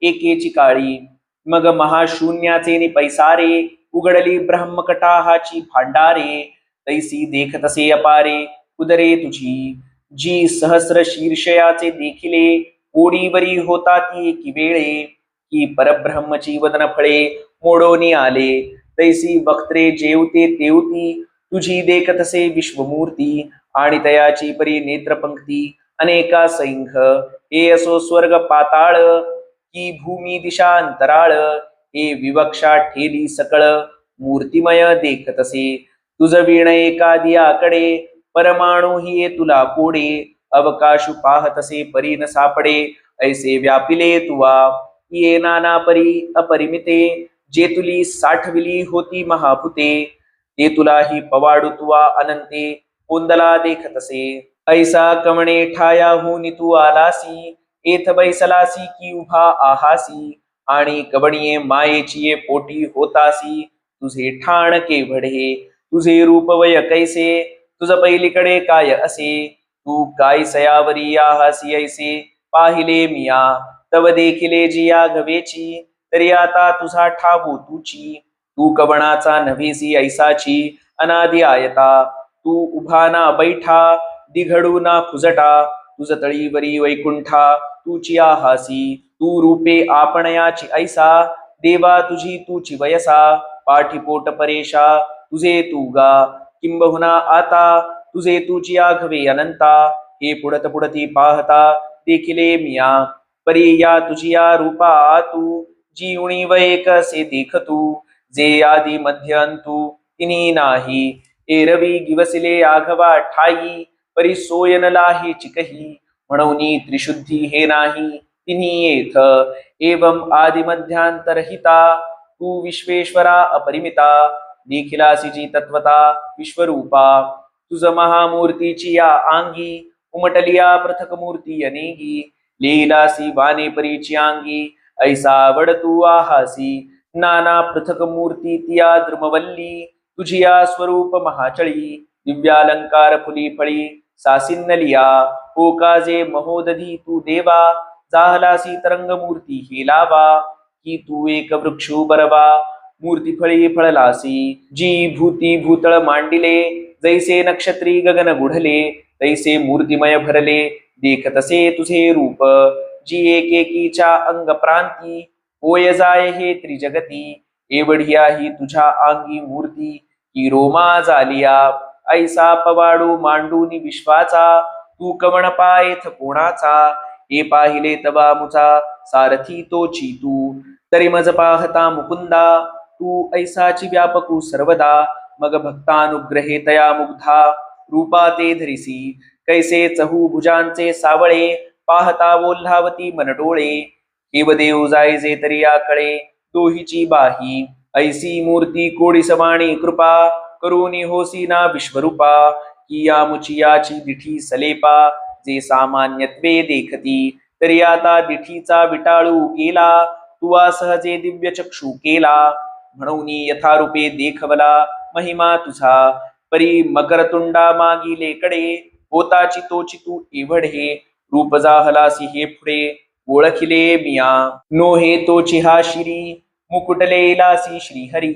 एकेची काळी मग महाशून्याचे निपैसारे उघडली ब्रह्मकटाहाची भांडारे तैसी देखतसे अपारे उदरे तुझी जी सहस्र शीर्षयाचे देखिले कोडीवरी होता ती एकी वेळे की परब्रह्मची वदन फळे मोडोनी आले तैसी वक्त्रे जेवते तेवती तुझी देखतसे विश्वमूर्ती आणि तयाची परी नेत्रपंक्ती अनेका सैंघ हे असो स्वर्ग पाताळ की भूमी दिशा अंतराळ हे विवक्षा ठेली सकळ मूर्तिमय देखतसे तुझ वीण एकादियाकडे परमाणु ही तुला कोडे अवकाशु पाहतसे परी न सापडे ऐसे व्यापिले तुवा ये नाना परी अपरिमिते जे तुली साठविली होती महाभूते ते तुलाही पवाडू तुवा अनंते कोंदला देखतसे ऐसा कमणे ठायाहून तू आलासी एथ बैसलासी की उभा आहासी आणि कवणीये मायेची ये पोटी होतासी तुझे ठाण केवढे तुझे रूप वय कैसे तुझ पहिलीकडे काय असे तू काय सयावरी आहासी ऐसे पाहिले मिया तव देखिले जिया गवेची तरी आता तुझा ठावू तुची तू कवणाचा नव्हेसी ऐसाची अनादि आयता तू उभा ना बैठा दिघडू ना खुजटा तुझ तळीवरी वैकुंठा तुची आहासी तू रूपे आपणयाची ऐसा देवा तुझी तुची वयसा पाठीपोट परेशा तुझे तू गा किंबहुना आता तुझे तुची आघवे अनंता हे पुढत पुढती पाहता देखिले मिया परी या तुझिया रूपा तू जी उणी वय कसे देखतू जे आदि मध्य अंतू तिनी नाही एरवी गिवसिले आघवा ठाई परी सोयन लाही चिकही म्हणून त्रिशुद्धी हे नाही तिन्ही येथ एवं आदिमध्यांतरहिता तू विश्वेश्वरा अपरिमिता देखिलासी जी तत्वता विश्वरूपा तुझ महामूर्तीची या अंगी उमटलिया पृथक मूर्ती अनेगी लीलासी वाने परीची अंगी ऐसा वड तू आहासी नाना पृथक मूर्ती तिया द्रुमवल्ली तुझिया स्वरूप महाचळी दिव्यालंकार फुली फळी सासिन्नलिया ओ काजे महोदधी तू देवा जाहलासी तरंग मूर्ती हे लावा की तू एक वृक्षू बरवा मूर्ती फळी फळलासी जी भूती भूतळ मांडिले जैसे नक्षत्री गगन गुढले तैसे मूर्तिमय भरले देखतसे तुझे रूप जी एकेकीच्या अंग प्रांती होय जाय हे त्रिजगती एवढिया ही तुझ्या अंगी मूर्ती की रोमा झालिया ऐसा पवाडू मांडूनी विश्वाचा तू कवण पायथ कोणाचा हे पाहिले तवा मुचा सारथी तोची तू तरी मज पाहता मुकुंदा तू ऐसाची व्यापकू सर्वदा मग भक्तानुग्रहे तया मुग्धा रूपा ते धरिसी कैसे चहू भुजांचे सावळे पाहता बोल्हावती मनडोळे केव देव जायजे तरी याकडे दोहीची बाही ऐसी मूर्ती कोडी समाणी कृपा करुणी होसी ना विश्वरूपा की या मुचियाची दिठी सलेपा जे सामान्यत्वे देखती तरी आता दिठीचा विटाळू केला तुवा सहजे दिव्य चक्षु केला म्हणून यथारूपे देखवला महिमा तुझा परी मकरतुंडा मागिले कडे होताची तोची तू एवढे रूप जाहलासी हे पुढे ओळखिले मिया नोहे तोची हा शिरी मुकुटलेलासी श्रीहरी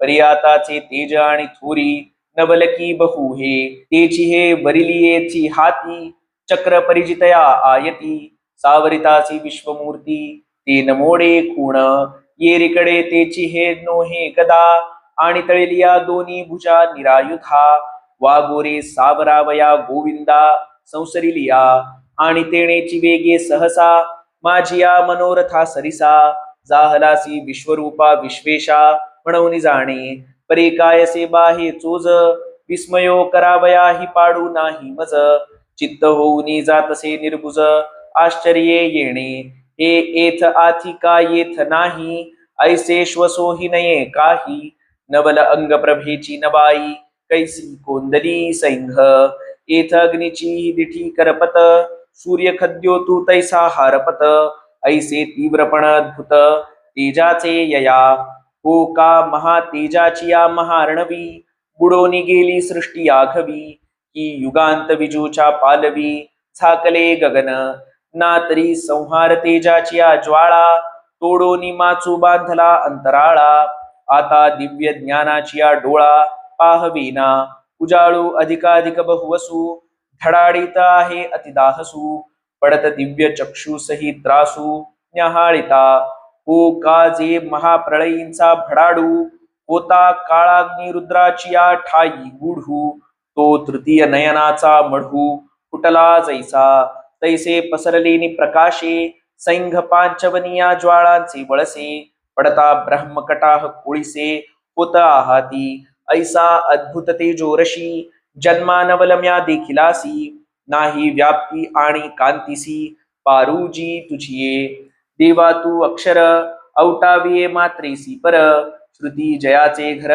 पर्याताचे तेज आणि थोरी नवलकी बहु हे तेची हे वरिलियेची हाती चक्र परिजितया आयती सावरितासी विश्वमूर्ती ते नमोडे खूण येरीकडे तेची हे नोहे गदा आणि तळिलिया दोन्ही भुजा निरायुधा वागोरे सावरावया गोविंदा संसरिलिया आणि तेणेची वेगे सहसा माझिया मनोरथा सरिसा जाहलासी विश्वरूपा विश्वेशा म्हणून जाणे परे कायसे बाहे चोज विस्मयो करावया ही पाडू नाही मज चित्त होऊनी जातसे निर्भुज आश्चर्ये येणे हे एथ आथी का येथ नाही ऐसे श्वसोही नये काही नवल अंग प्रभेची नबाई कैसी कोंदली सैंघ एथ अग्नीची दिठी करपत सूर्य खद्यो तू तैसा हारपत ऐसे तीव्रपण अद्भुत तेजाचे यया हो का महातेजाची या महारणवी बुडोनी गेली सृष्टी आघवी की युगांत विजूच्या पालवी झाकले गगन ना तरी संहार तेजाची या ज्वाळा तोडोनी माचू बांधला अंतराळा आता दिव्य ज्ञानाची या डोळा पाहवीना उजाळू अधिकाधिक बहुवसू धडाडीत आहे अतिदाहसू पडत दिव्य चक्षु सही त्रासू न्याहाळिता हो का जे महाप्रळयींचा भडाडू होता काळाग्नी रुद्राची या ठाई गुढू तो तृतीय नयनाचा मढू फुटला जैसा तैसे पसरलेनी प्रकाशे सैंघ पांचवनिया ज्वाळांचे वळसे पडता ब्रह्मकटाह कोळीसे होत आहाती ऐसा अद्भुत तेजोरशी जन्मानवलम्या देखिलासी नाही व्याप्ती आणि कांतीसी पारुजी तुझिये देवा तू अक्षर औटाविये मात्रेसी पर श्रुती जयाचे घर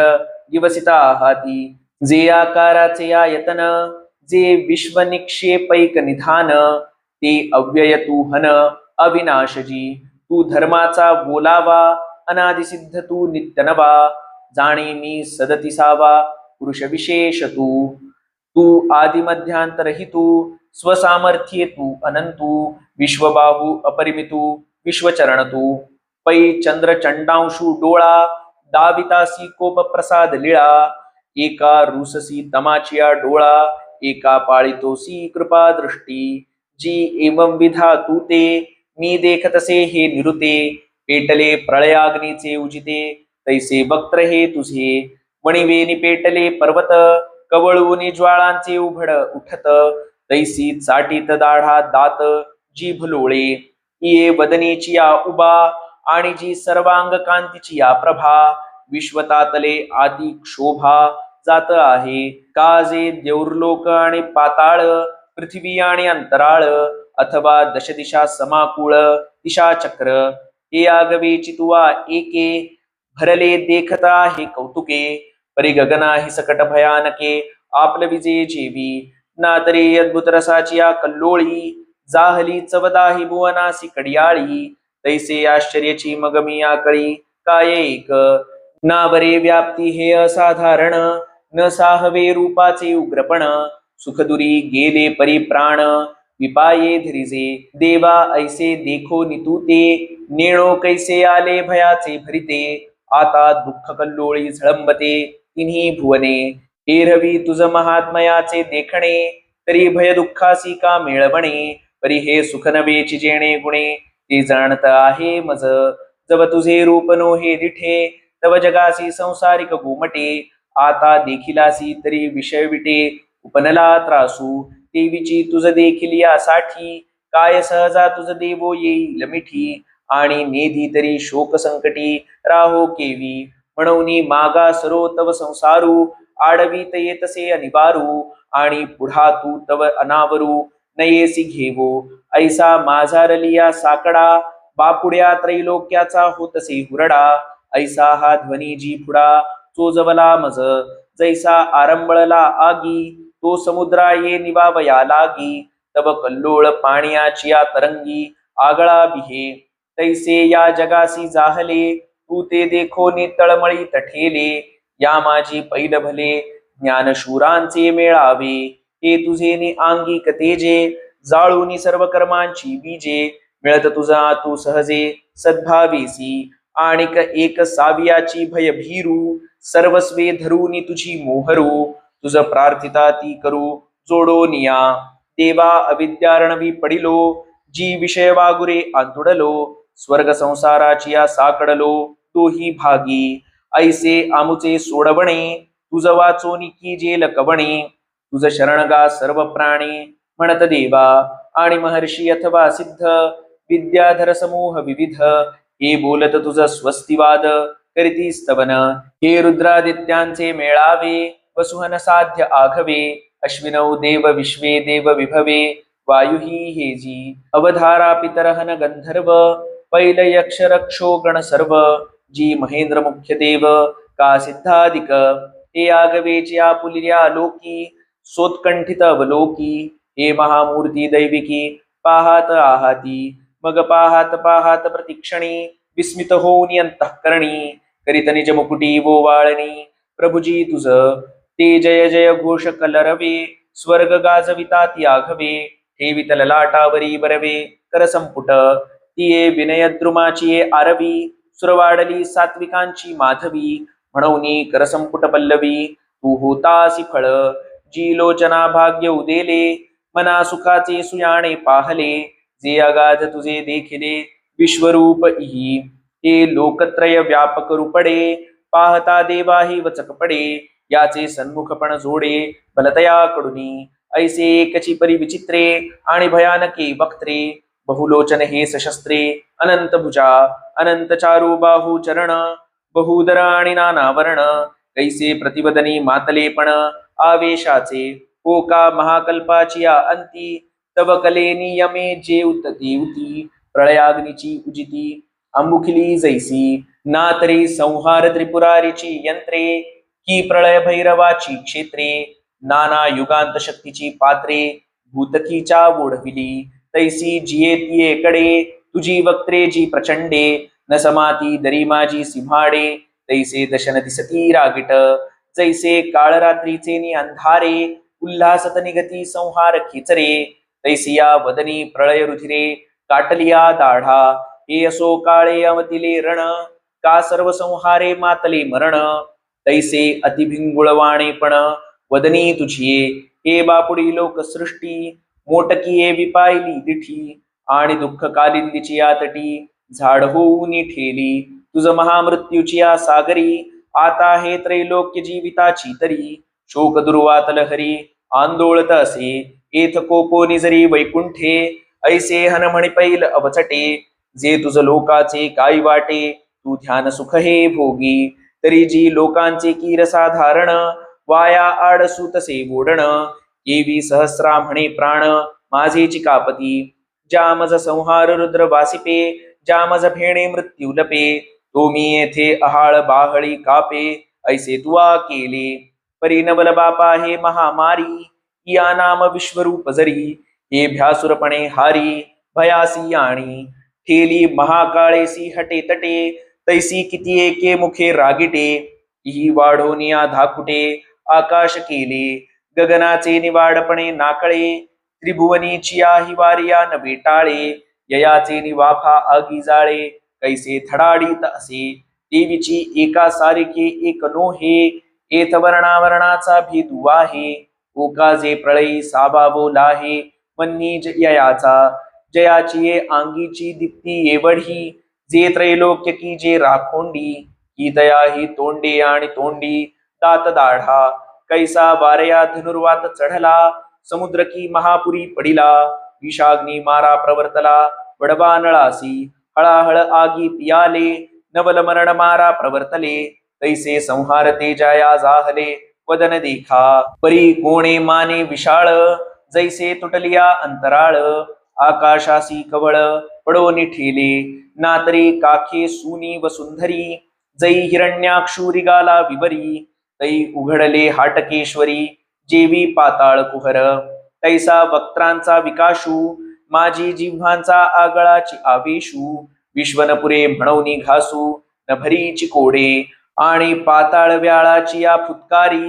दिवसिता आहाती जे आकाराचे आयतन जे विश्व निक्षेपैक निधान ते अव्यय तू हन अविनाशजी तू धर्माचा बोलावा अनादिसिद्ध तू नित्यनवा जाणे मी सदतिसावा पुरुष विशेष तू तू आदिमध्यांतरहि तू स्वसामर्थ्ये तू अनंतू विश्वबाहू अपरिमितू विश्वचरण तू पै चंद्र चंडांशू डोळा दावितासी कोप प्रसाद लीळा एका रुससी तमाचिया डोळा एका पाळितोसी कृपा दृष्टी जी एवं विधा तू ते मी देखतसे हे निरुते पेटले प्रळयाग्नीचे उजिते तैसे वक्त्र हे तुझे वणिवेनी पेटले पर्वत कवळूनी ज्वाळांचे उघड उठत तैसी चाटीत दाढा दात जीभ लोळे ये वदनीची या उबा आणि जी सर्वांग कांतीची या प्रभा विश्वतातले आदी क्षोभा जात आहे काजे देऊरलोक आणि पाताळ पृथ्वी आणि अंतराळ अथवा दशदिशा समाकुळ दिशा चक्र हे आगवेची तुवा एके भरले देखता हे कौतुके परी गगना ही सकट भयानके आपल विजे जेवी ना तरी अद्भुत रसाची या कल्लोळी जाहली चवदाही भुवनासी कडियाळी तैसे आश्चर्याची मग मी आकळी काय एक ना बरे व्याप्ती हे असाधारण न साहवे रूपाचे उग्रपण सुखदुरी गेले परी प्राण विपाये धरिजे देवा ऐसे देखो नितुते नेणो कैसे आले भयाचे भरिते आता दुःख कल्लोळी झळंबते तिन्ही भुवने एरवी तुझ महात्मयाचे देखणे तरी भय दुःखासी का मिळवणे परी हे सुख नवेची जेणे गुणे ते जाणत आहे मज जव तुझे रूप नो हे दिठे तव जगासी संसारिक गोमटे आता देखिलासी तरी विषय विटे उपनला त्रासू देवीची तुझ देखील यासाठी काय सहजा तुझ देवो येईल मिठी आणि नेधी तरी शोक संकटी राहो केवी म्हणून मागा सरो तव संसारू आडवीत येतसे अनिवारू आणि पुढा तू तव अनावरू नयेसी घेवो ऐसा माझारलिया साकडा बापुड्या त्रैलोक्याचा होतसे हुरडा ऐसा हा ध्वनी जी पुढा चोजवला मज जैसा आरंबळला आगी तो समुद्रा ये निवावया लागी तव कल्लोळ पाण्याची या तरंगी आगळा बिहे तैसे या जगासी जाहले तू ते देखो नि तळमळी तठेले या माझी पैल भले ज्ञानशूरांचे मेळावे हे तुझे नि आंगिक तेजे जाळूनी सर्व कर्मांची बीजे मिळत तुझा तू सहजे सद्भावेसी आणिक एक सावियाची भय भीरू सर्वस्वे धरूनी तुझी मोहरू तुझ प्रार्थिता ती करू जोडो निया देवा अविद्यारणवी पडिलो जी विषय वागुरे आंतुडलो स्वर्ग संसाराची या साकडलो तोही भागी ऐसे आमुचे सोडवणे तुझ वाचोनी की जेल कवणे तुझ शरणगा सर्व प्राणी म्हणत देवा आणि महर्षी अथवा सिद्ध विद्याधर समूह विविध हे बोलत तुझ स्वस्तिवाद करीती स्तवन हे रुद्रादित्यांचे मेळावे वसुहन साध्य आघवे अश्विनौ देव विश्वे देव विभवे वायुही हे जी अवधारा पितरहन गंधर्व पैल यक्ष रक्षो गण सर्व जी महेंद्र मुख्य देव का सिद्धाधिक हे आगवेचे आपुलिया लोकी सोत्कंठित अवलोकी हे महामूर्ती दैविकी पाहात आहाती मग पाहात पाहात प्रतिक्षणी विस्मित होऊन अंतःकरणी करीत निज मुकुटी वोवाळणी प्रभुजी तुझ ते जय जय घोष कलरवे स्वर्ग गाजविता त्याघवे ठेवित ललाटावरी बरवे करसंपुट तिये विनयद्रुमाची आरवी सुरवाडली सात्विकांची माधवी म्हणून करसंपुट पल्लवी तू होतासी फळ जी लोचना भाग्य उदेले मना सुखाचे सुयाणे पाहले जे अगाध तुझे देखिले विश्वरूप ही हे लोकत्रय व्यापक रूपडे पाहता देवाही वचक पडे याचे सन्मुखपण जोडे बलतया कडुनी ऐसे एकची परी विचित्रे आणि भयानके वक्त्रे बहुलोचन हे सशस्त्रे अनंत भुजा अनंत चारू बाहू चरण बहुदर आणि नाना वर्ण कैसे प्रतिवदनी मातलेपण आवेशाचे हो का महाकल्पाची या अंती तव कले नियमे जे उतती उती प्रळयाग्नीची उजिती अंबुखिली जैसी ना तरी संहार त्रिपुरारीची यंत्रे की प्रळय भैरवाची क्षेत्रे नाना युगांत शक्तीची पात्रे भूतकीच्या ओढविली तैसी जिये तिये कडे तुझी वक्त्रे जी प्रचंडे न समाती दरी माझी सिंहाडे तैसे दशन दिसती रागिट जैसे काळरात्रीचे नि अंधारे उल्हासत निगती संहार खेचरे तैसिया वदनी प्रळय रुधिरे काटलिया दाढा हे असो काळे अवतिले रण का सर्व संहारे मातले मरण तैसे अतिभिंगुळवाणेपण वदनी तुझिये हे बापुडी लोकसृष्टी मोटकीये विपायली दिठी आणि दुःख कालिंदीची आतटी झाड होऊन ठेली तुझ महामृत्यूची या सागरी आता हे त्रैलोक्य जीविताची तरी शोक दुर्वातल हरी आंदोळत असे एथ कोपो निजरी वैकुंठे ऐसे हन म्हणी पैल अवचटे जे तुझ लोकाचे काय वाटे तू ध्यान सुख हे भोगी तरी जी लोकांचे कीरसाधारण वाया आडसू तसे बोडण येवी सहस्रा म्हणे प्राण माझे चिकापती जामज संहार रुद्र वासिपे जामज फेणे मृत्यू लपे तो मी येथे अहाळ बाहळी कापे ऐसे तुआ केले परिनवल बापा हे महामारी या नाम विश्वरूप जरी हे भ्यासुरपणे हारी भयासी आणि ठेली महाकाळेसी हटे तटे तैसी किती एके मुखे रागिटे ही वाढोनिया धाकुटे आकाश केले गगनाचे निवाडपणे नाकळे त्रिभुवनीची ही वारिया न बेटाळे ययाचे निवाफा आगी जाळे कैसे थडाडीत असे देवीची एका सारिके एक नोहे एथ वर्णावरणाचा भेदू आहे ओकाजे प्रळयी साबावो लाहे मन्नीज ययाचा जयाची ये आंगीची दीप्ती एवढी जे त्रैलोक्य की जे राखोंडी ही दया ही तोंडे आणि तोंडी दात दाढा कैसा वारया धनुर्वात चढला समुद्र की महापुरी पडिला विषाग्नी मारा प्रवर्तला वडवा नळासी हळाहळ आगी पियाले नवल मरण मारा प्रवर्तले तैसे संहार तेजाया जाहले वदन देखा परी कोणे माने विशाळ जैसे तुटलिया अंतराळ आकाशासी कवळ पडो निठेले नातरे काखे सुनी वसुंधरी जै हिरण्याक्षुरिगाला विवरी तै उघडले हाटकेश्वरी जेवी पाताळ कुहर तैसा वक्त्रांचा विकाशू माझी जिव्हांचा आगळाची आवेशू विश्वनपुरे म्हणवनी घासू न भरीची कोडे आणि पाताळ व्याळाची या फुतकारी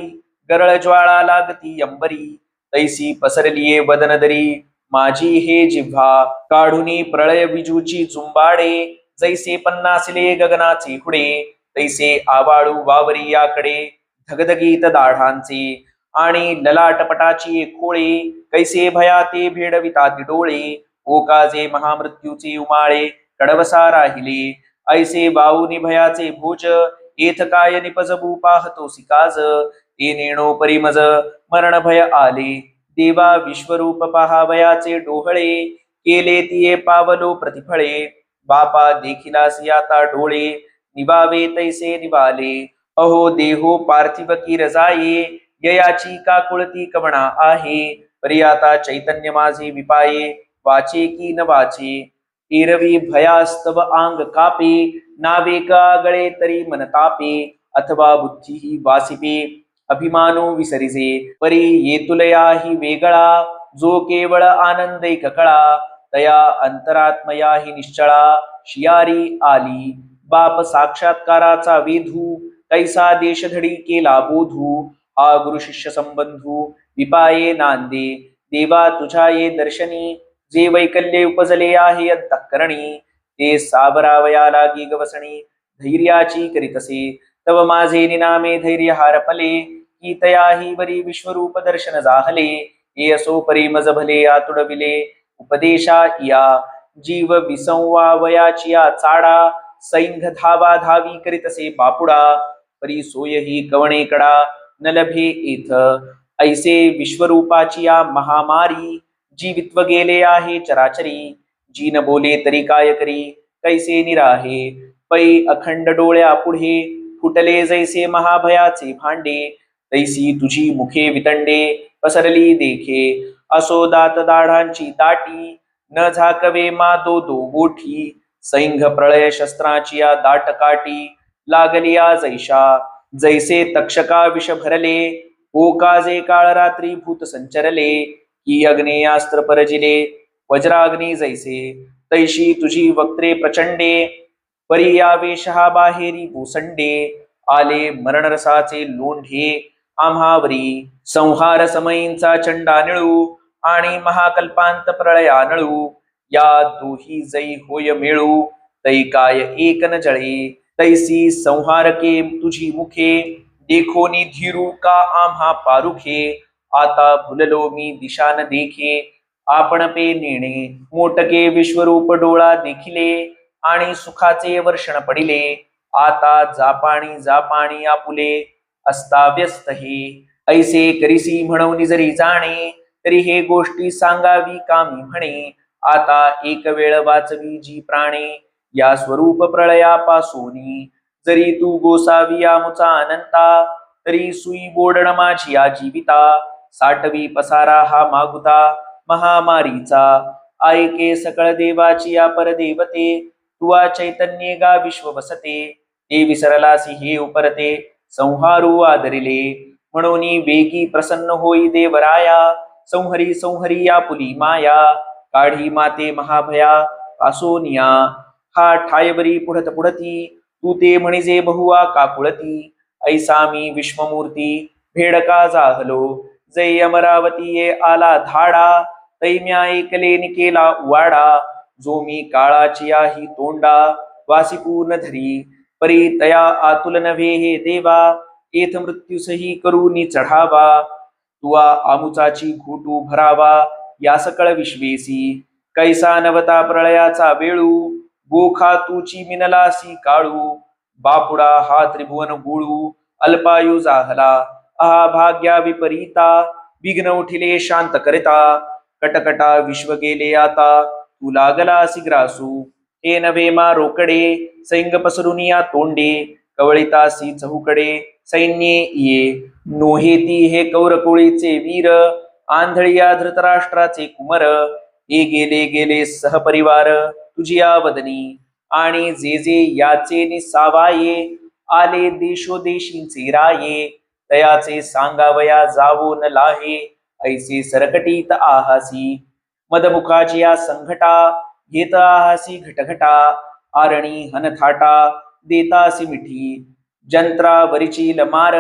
गरळ ज्वाळा लागती अंबरी तैसी पसरलिये वदनदरी माझी हे जिव्हा काढुनी प्रळय विजूची चुंबाडे जैसे पन्नासले गगनाचे हुडे तैसे आवाळू वावरी याकडे धगधगीत दाढांचे आणि ललाटपटाची खोळे कैसे भयाते भेडविताती डोळे ओकाजे महामृत्यूचे उमाळे कडवसा राहिले ऐसे बाऊनी भयाचे भोज एथ काय निपजबू पाहतो सिकाज ते नेणो परिमज मरण भय आले देवा विश्वरूप पहावयाचे डोहळे केले तिये पावलो प्रतिफळे बापा देखिलासी आता डोळे निवावे तैसे निवाले अहो देहो पार्थिव की रजाये ययाची का कुळती कवणा आहे परी आता चैतन्य माझे विपाये वाचे की न वाचे एरवी भयास्तव आंग कापे नावे का गळे तरी मनतापे अथवा बुद्धीही वासिपे अभिमानो विसरिजे परी येतुलया ही वेगळा जो केवळ आनंदैक कळा तया अंतरात्मया ही निश्चळा शियारी आली बाप साक्षात्काराचा वेधू कैसा देशधडी केला बोधू हा गुरु शिष्य संबंधू विपाये नांदे देवा तुझ्या ये दर्शनी जे वैकल्ये उपजले आहे अंतःकरणी ते सावरावया लागी गवसणी धैर्याची करीतसे तव माझे निनामे धैर्य हारपले की तयाही वरी विश्वरूप दर्शन जाहले हे असो परी मज भले आतुडविले उपदेशा या जीव विसंवावयाची या चाडा सैंध धावा धावी करीतसे बापुडा परी सोयही कवणे कडा न लभे एथ ऐसे विश्वरूपाची या महामारी, जीवित्व गेले आहे चराचरी. जी न बोले तरी काय करी, कैसे निराहे. पै अखंड डोळ्या पुढे, फुटले जैसे महाभयाचे भांडे. तैसी तुझी मुखे वितंडे, पसरली देखे. असो दात दाढांची दाटी, न झाकवे मा दो दो गोठी. सैंघ प्रळय शस्त्राची या दाट काठी, लागलिया जैशा. जैसे तक्षका विष भरले, ओ काजे काळ रात्री भूत संचरले. की अग्नेयास्त्र परजिले, वज्राग्नी जैसे. तैशी तुझी वक्त्रे प्रचंडे, परी यावेश हा बाहेरी भूसंडे. आले मरण रसाचे लोंढे आम्हावरी. संहार समयींचा चंडा निळू, आणि महाकल्पांत प्रळयानळू. या दोही जै होय मिळू, तै काय एक न जळे. तैसी संहारके तुझी मुखे, देखोनी धीरू का आम्हा पारुखे. आता भुललो मी दिशा न देखे, आपण पे नेणे. मोटके विश्वरूप डोळा देखिले, आणि सुखाचे वर्षण पडिले. आता जापाणी आपुले, अस्ताव्यस्त हे. ऐसे करिसी म्हणून जरी जाणे, तरी हे गोष्टी सांगावी कामी म्हणे. आता एक वेळ वाचवी जी प्राणे, या स्वरूप प्रळयापासूनी. जरी तू गोसावी आमुचा अनंता, तरी सुई बोडण माझी या जीविता. साठवी पसारा हा मागुता महामारीचा. ऐके सकळ देवाची या परदेवते, तुवा चैतन्ये गा विश्व बसते. ते विसरलासी हे उपरते, संहारू आदरिले. म्हणून वेगी प्रसन्न होई देवराया, संहरी संहरी या पुली माया. काढी माते महाभया पासोनिया, हा ठायबरी पुढत पुढती. तू ते म्हणिजे बहुआ काकुळती. ऐसा मी विश्वमूर्ती भेडका जाहलो, जै अमरावती ये आला धाडा. तैम्या ऐकले निकेला उवाडा, जो मी काळाची ही तोंडा. वासी पूर्ण धरी, परी तया आतुल नव्हे हे देवा. येथ मृत्यूसही करूनी चढावा, तुवा आमुचाची घोटू भरावा. या सकळ विश्वेसी, कैसा नवता प्रळयाचा वेळू. गोखा तुची मिनलासी काळू, बापुडा हा त्रिभुवन गोळू. अल्पायू जाहला आहा भाग्या विपरीता, विघ्न उठिले शांत करिता. कटकटा विश्व गेले आता, तू लागलासी ग्रासू. हे नव्हे मा रोकडे, सैंग पसरुनिया तोंडे. कवळितासी चहूकडे, सैन्ये ये. नोहेती हे कौरकोळीचे वीर, आंधळिया धृतराष्ट्राचे कुमर. हे गेले गेले सहपरिवार, तुझी आवदनी. आणि जे जे याचे निसावाये, आले देशोदेशींचे राये. तयाचे सांगावया जावो न लाहे, ऐसे सरकटीत आहासी. मदमुखाची या संघटा, घेत आहासी घटघटा. आरणी हनथाटा, देतासी मिठी. जंत्रावरीची लमार,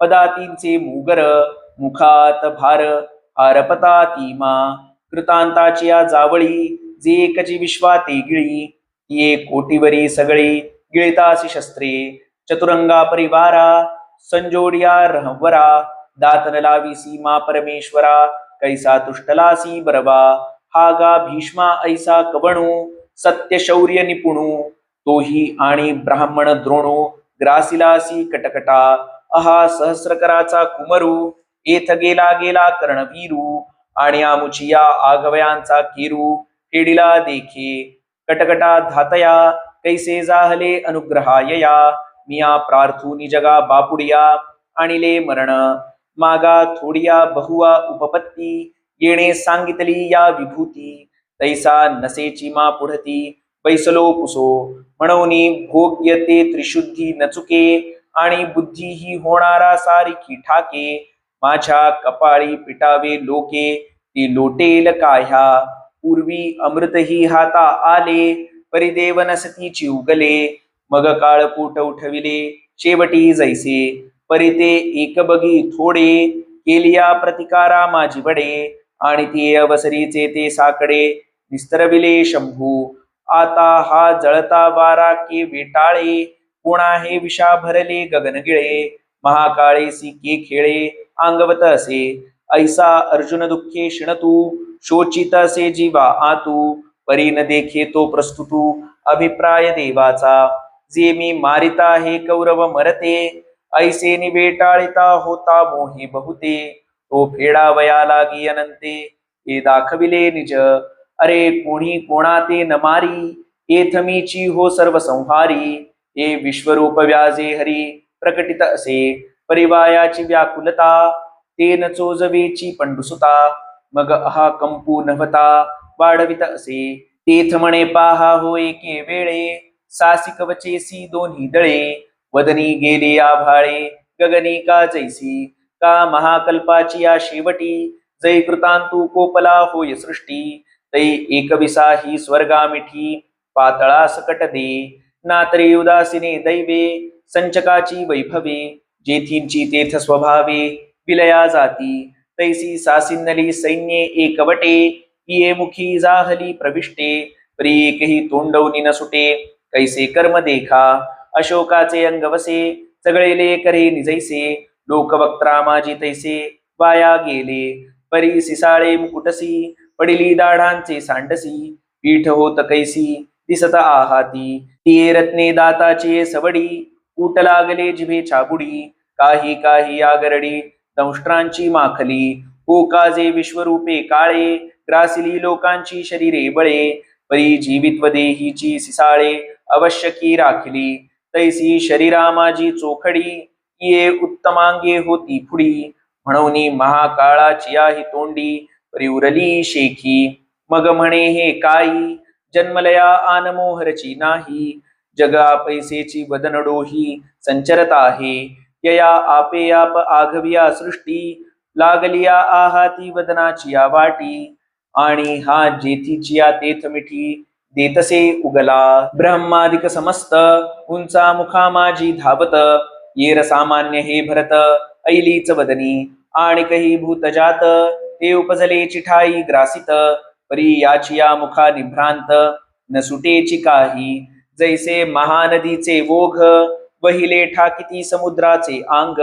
पदातींचे मुगर. मुखात भार, आरपता तीमा. कृतांताची या जावळी, जे एकची विश्वाते गिळी. ये कोटीवरी सगळी, गिळतासी शस्त्रे. चतुरंगा परिवारा, संजोडिया रहवरा. दातन लावी सीमा परमेश्वरा, कैसा तुष्टलासी बरवा. हा गा भीष्मा ऐसा कवणू, सत्य शौर्य निपुणू. तोही आणि ब्राह्मण द्रोणू, ग्रासिलासी कटकटा. अहा सहस्रकराचा कुमरू, येथ गेला गेला कर्णवीरू. आणि आमुचिया आगवयांचा केरू, फेडिला देखे. कटकटा धातया, कैसे जाहले अनुग्रहायया. मिया प्रार्थूनी जगा बापुडिया, आणिले मरण. मागा थोडिया बहुआ उपपत्ती, येणे सांगितली या विभूती. तैसा नसेची मा पुढती, बैसलो पुसो. म्हणूनी भोग्यते त्रिशुद्धी न चुके, आणि बुद्धी ही होणारा सारिखी ठाके. माझ्या कपाळी पिटावे लोके, ती लोटेल काह्या. पूर्वी अमृत ही हाता आले, परिदेव नसतीची उगले. मग काळ कूट उठविले, शेवटी जैसे. परिते एक बगी थोडे, केलिया प्रतिकारा माझी बडे. आणि ते अवसरीचे ते साकडे, निस्तरविले शंभू. आता हा जळता वारा के वेटाळे, कोणा हे विषा भरले गगनगिळे. महाकाळेसी के खेळे, अंगवत असे. ऐसा अर्जुन दुःखे शिणतू, शोचित असे जीवा आतू. परी न देखे तो प्रस्तुतू, अभिप्राय देवाचा. जे मी मारिता हे कौरव मरते, ऐसे निवेटाळिता होता मोहे बहुते. तो फेडावया लागी अनंते हे दाखविले निज. अरे कोणी कोणा ते न मारी एथमीची हो सर्व संहारी. हे विश्वरूप व्याजे हरी प्रकटित असे परिवायाची व्याकुलता. तेन चोजवेची पंडुसुता मग अहा कंपू नभता वाढवित असे. तेथ म्हणे पाहा हो एके वेळे सासिक वचेसी दोन्ही दळे. वदनी गेले आभाळे गगनी का जैसी का महाकल्पाची या शेवटी. जै कृतांतू कोपला होय सृष्टी तै एकविसा ही स्वर्गा मिठी पातळा सकट दे. नातरे उदासीने दैवे संचकाची वैभवे. जेथींची तेथ स्वभावे विलया जाती तैसी सासिन्नली सैन्ये एकवटे. ये मुखी जाहली प्रविष्टे परी एकही तोंडवनी न सुटे. कैसे कर्म देखा अशोकाचे अंग वसे सगळे करे निजैसे. लोकवक्त्रा माझी तैसे वाया गेले परी सिसाळे मुकुटसी पडिली दाढांचे सांडसी. पीठ होत कैसी दिसत आहाती ती रत्ने दाताची सवडी. ऊट लागले जिभे छाबुडी काही काही आगरडी दंष्ट्रांची माखली. हो काजे विश्वरूपे काळे ग्रासिली लोकांची शरीरे बळे. परी जीवित्व देहीची सिसाळे आवश्यकी राखिली तैसी शरीरा माझी चोखडी. ये उत्तमांगे होती पुढी म्हणून महाकाळाची ही तोंडी परी उरली शेखी. मग म्हणे हे काही जन्मलया आनमोहरची नाही. जगा पैसेची वदन डोही संचरत आहे. यया आपे आप आघविया सृष्टी लागलिया आहाती वदनाची या वाटी. आणि हा जेथीची या तेथ मिठी देतसे उगला. ब्रह्मादिक समस्त उंचा मुखा माझी धावत. येर सामान्य हे भरत ऐलीच वदनी आणि काही भूतजात. ते उपजले चिठाई ग्रासित परी याची या मुखा निभ्रांत न सुटेची काही. जैसे महानदीचे ओघ वहिले ठाकिती समुद्राचे आंग.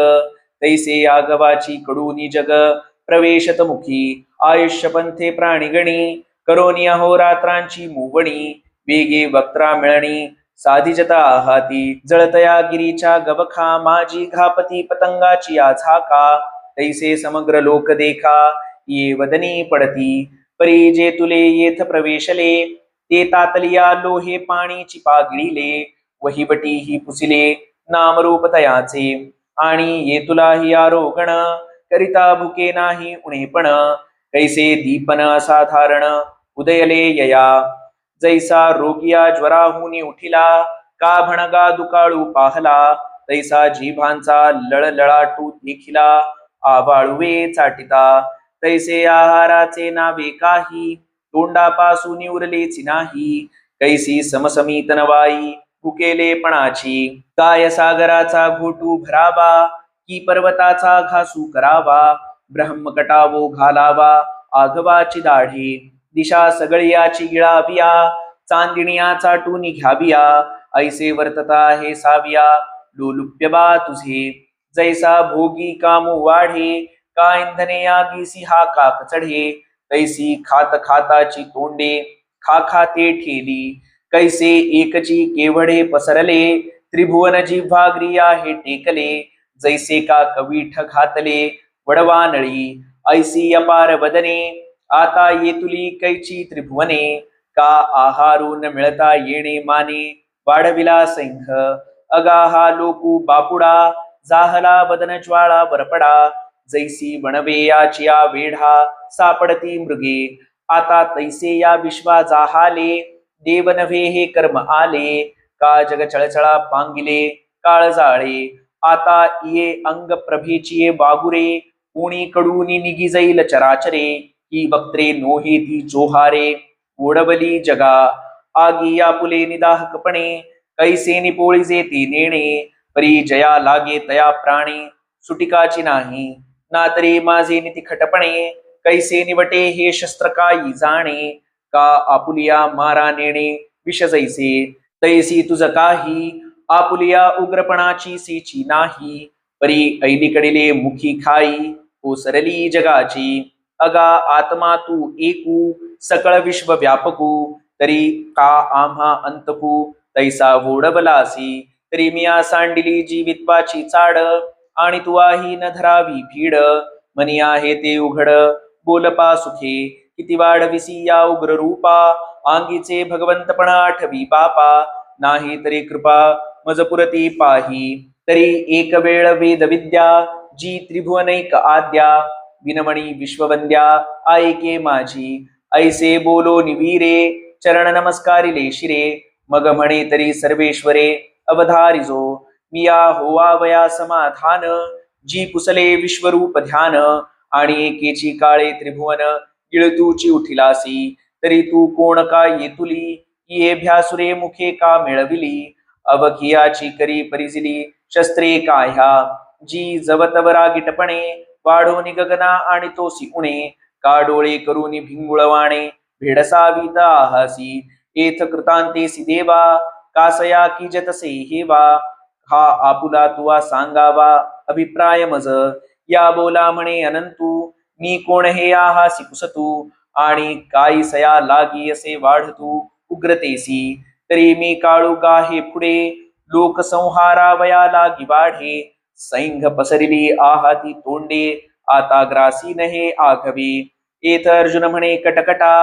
तैसे आगवाची कडूनी जग प्रवेशत मुखी. आयुष्य पंथे प्राणीगणी करोनी अहोरात्रांची मुवणी. वेगे वक्त्रा मिळणी साधिजता आहाती. जळतया गिरीच्या गवखा माझी घापती पतंगाची या झाका. तैसे समग्र लोक देखा ये वदनी पडती. परी जे तुले येथ प्रवेशले ते तातलिया लोहे पाणीची पागिळीले. वहिवटी ही पुसिले नामरूप तयाचे आणि ये तुला ही आरोगण करिता भुके नाही उणेपण. कैसे दीपन असाधारण उदयले यया. जैसा रोगिया ज्वराहुनी उठिला का भणगा दुकाळू पाहला. तैसा जिभांचा लळलळाटू देखिला आवाळुवे चाटिता. तैसे आहाराचे नावे काही तोंडापासून उरलेच नाही. कैसी समसमीत नवाई भुकेलेपणाची. काय सागराचा घोटू भरावा की पर्वताचा घासू करावा. ब्रह्मकटावो घालावा आघवाची दाढी. दिशा सगळ्याची गिळाविया चांदिणिया चाटून घ्याविया. ऐसे वर्तता हे साविया लोलुप्य बा तुझे. जैसा भोगी कामू वाढे का इंधने आगीसी हा काक चढे. तैसी खात खाताची तोंडे खा खाते ठेली. कैसे एकची केवढे पसरले त्रिभुवन जिव्हाग्रिया हे टेकले. जैसे का कवीठ घातले वडवानळी. ऐसी अपार वदने आता येतुली कैची त्रिभुवने. का आहारून मिळता येणे माने वाढविला सैंख. अगाहा लोकू बापुडा जाहला वदन ज्वाळा वरपडा. जैसी वणवे याची या वेढा सापडती मृगे. आता तैसे या विश्वा जाहाले देव नव्हे हे कर्म आले. का जग चळचळा पांगिले काळ जाळे. आता ये अंग प्रभेची वागुरे कोणी कडूनी निघी जाईल चराचरे. ही वक्त्रे नोहे ती जोहारे ओढवली जगा. आगी या पुले निदाहकपणे कैसे निपोळीजे ती नेणे. परी जया लागे तया प्राणी सुटिकाची नाही. ना तरी माझे नितिखटपणे कैसे निवटे हे शस्त्र काही जाणे. का आपुलिया मारा नेणे विष जैसे तैसी तुझ काही. आपुलिया उग्रपणाची सेची नाही. परी ऐलीकडीले मुखी खाई ओसरली जगाची. अगा आत्मा तू एकू सकळ विश्व व्यापकू. तरी का आम्हा अंतकू तैसा वोडवलासी. तरी मिया सांडिली जीवित्वाची चाड आणि तू आही न धरावी भीड. मनी आहे ते उघड बोलपा सुखे किती वाढविसी या उग्र रूपा आंगीचे भगवंतपण आठवी बापा नाही तरी कृपा मजपुरती पाही तरी एक वेळ वेद विद्या जी त्रिभुवनैक आद्या विनमणी विश्ववंद्या ऐके माझी ऐसे बोलो निवीरे चरण नमस्कारिले शिरे मग म्हणे तरी सर्वेश्वरे अवधारिजो मिया होवावया समाधान जी पुसले विश्वरूप ध्यान आणि एकेची काळे त्रिभुवन गिळतूची उठिलासी तरी तू कोण का येतुली ये भ्यासुरे मुखे का मिळविली अवघियाची करी परिजिली शस्त्रे काह्या जी जवतवरा गिटपणे वाढोनी गगना आणि तोसी उणे का डोळे करूनी भिंगुळवाणे भेडसावीत आहासी एथ कृतांतेसी देवा कासया की जतसे हेवा हा आपुला तुवा सांगावा अभिप्राय मज या बोला म्हणे अनंतू मी कोण हे आहासी कुसतू आणि काही सया लागी असे वाढतू उग्रतेसी तरी मी काळू गाहे पुढे लोक संहारावया लागी वाढे सैंघ पसरिली आहाती तोंडे आता ग्रासी नहे आघवे येथ अर्जुन म्हणे कटकटा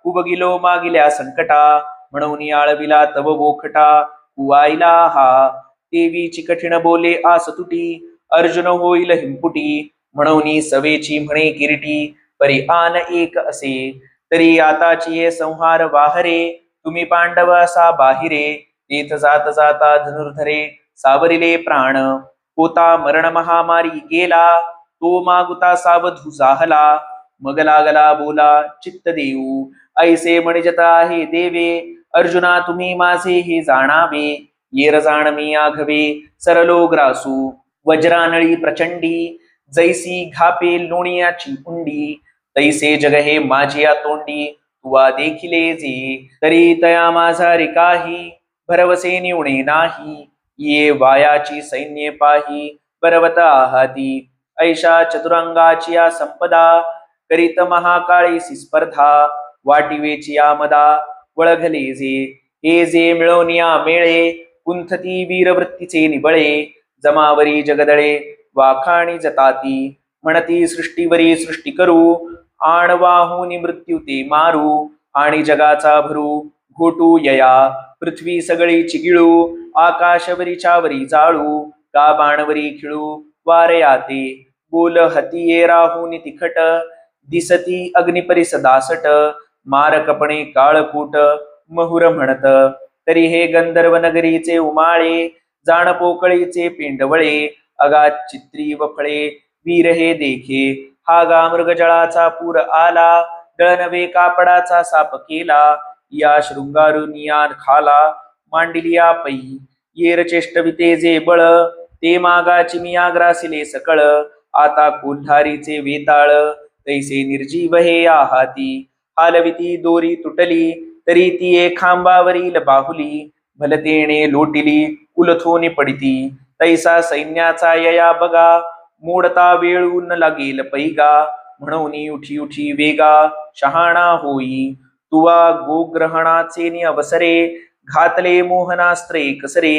उबगिलो मागिल्या संकटा म्हणून आळविला तव बोखटा कुवाईला हा देवीची कठीण बोले आस तुटी अर्जुन होईल हिंपुटी म्हणून सवेची म्हणे किरीटी परी आन एक असे तरी आताची ये संहार वाहरे तुम्ही पांडव असा बाहिरे तेथ जात जाता धनुर्धरे सावरिले प्राण होता मरण महामारी गेला तो मागुता सावधू जाहला मग लागला बोला चित्त देऊ ऐसे म्हणजता आहे देवे अर्जुना तुम्ही माझे हे जाणावे येर जाण मी आघवे सरलो ग्रासू वज्रानळी प्रचंडी जैसी घापे लोणियाची उंडी तैसे जग हे माझिया तोंडी तुवा देखिले जे तरी तया माझा रिकाही भरवसे निवणे नाही ये वायाची सैन्ये पाही बरवत आहाती ऐशा चतुरंगाची या संपदा करीत महाकाळीसी स्पर्धा वाटिवेची या मदा वळघले जे हे जे मिळवनिया मेळे कुंथती वीरवृत्तीचे निबळे जमावरी जगदळे वाखाणी जताती म्हणती सृष्टीवरी सृष्टी करू आणवाहुनी मृत्यू ते मारू आणि जगाचा भरू घोटू यया पृथ्वी सगळी चिगिळू आकाशवरीच्या वरी जाळू का बाणवरी खिळू वारे आते बोल हतिये राहुनी तिखट दिसती अग्निपरिस दासट मारकपणे काळकूट महुर म्हणत तरी हे गंधर्व नगरीचे उमाळे जाण पोकळीचे पिंडवळे अगात चित्री व फळे वीर हे देखे हा गा मृगजळाचा पूर आला दळनवे कापडाचा साप केला या शृंगारुनिया खाला मांडिलिया पै येर चेष्टविते जे बळ ते मागाची मिया ग्रासिले सकळ आता कोल्हारीचे वेताळ तैसे निर्जीव हे आहाती हालविती दोरी तुटली तरी ती एक खांबावरील बाहुली भलतेने लोटिली उलथोनी पडिती तैसा सैन्याचा यया बगा मोडता वेळून लागेल पैगा म्हणून उठी उठी वेगा शहाणा होई तुवा गोग्रहणाचे नि अवसरे घातले मोहनास्त्रे कसरे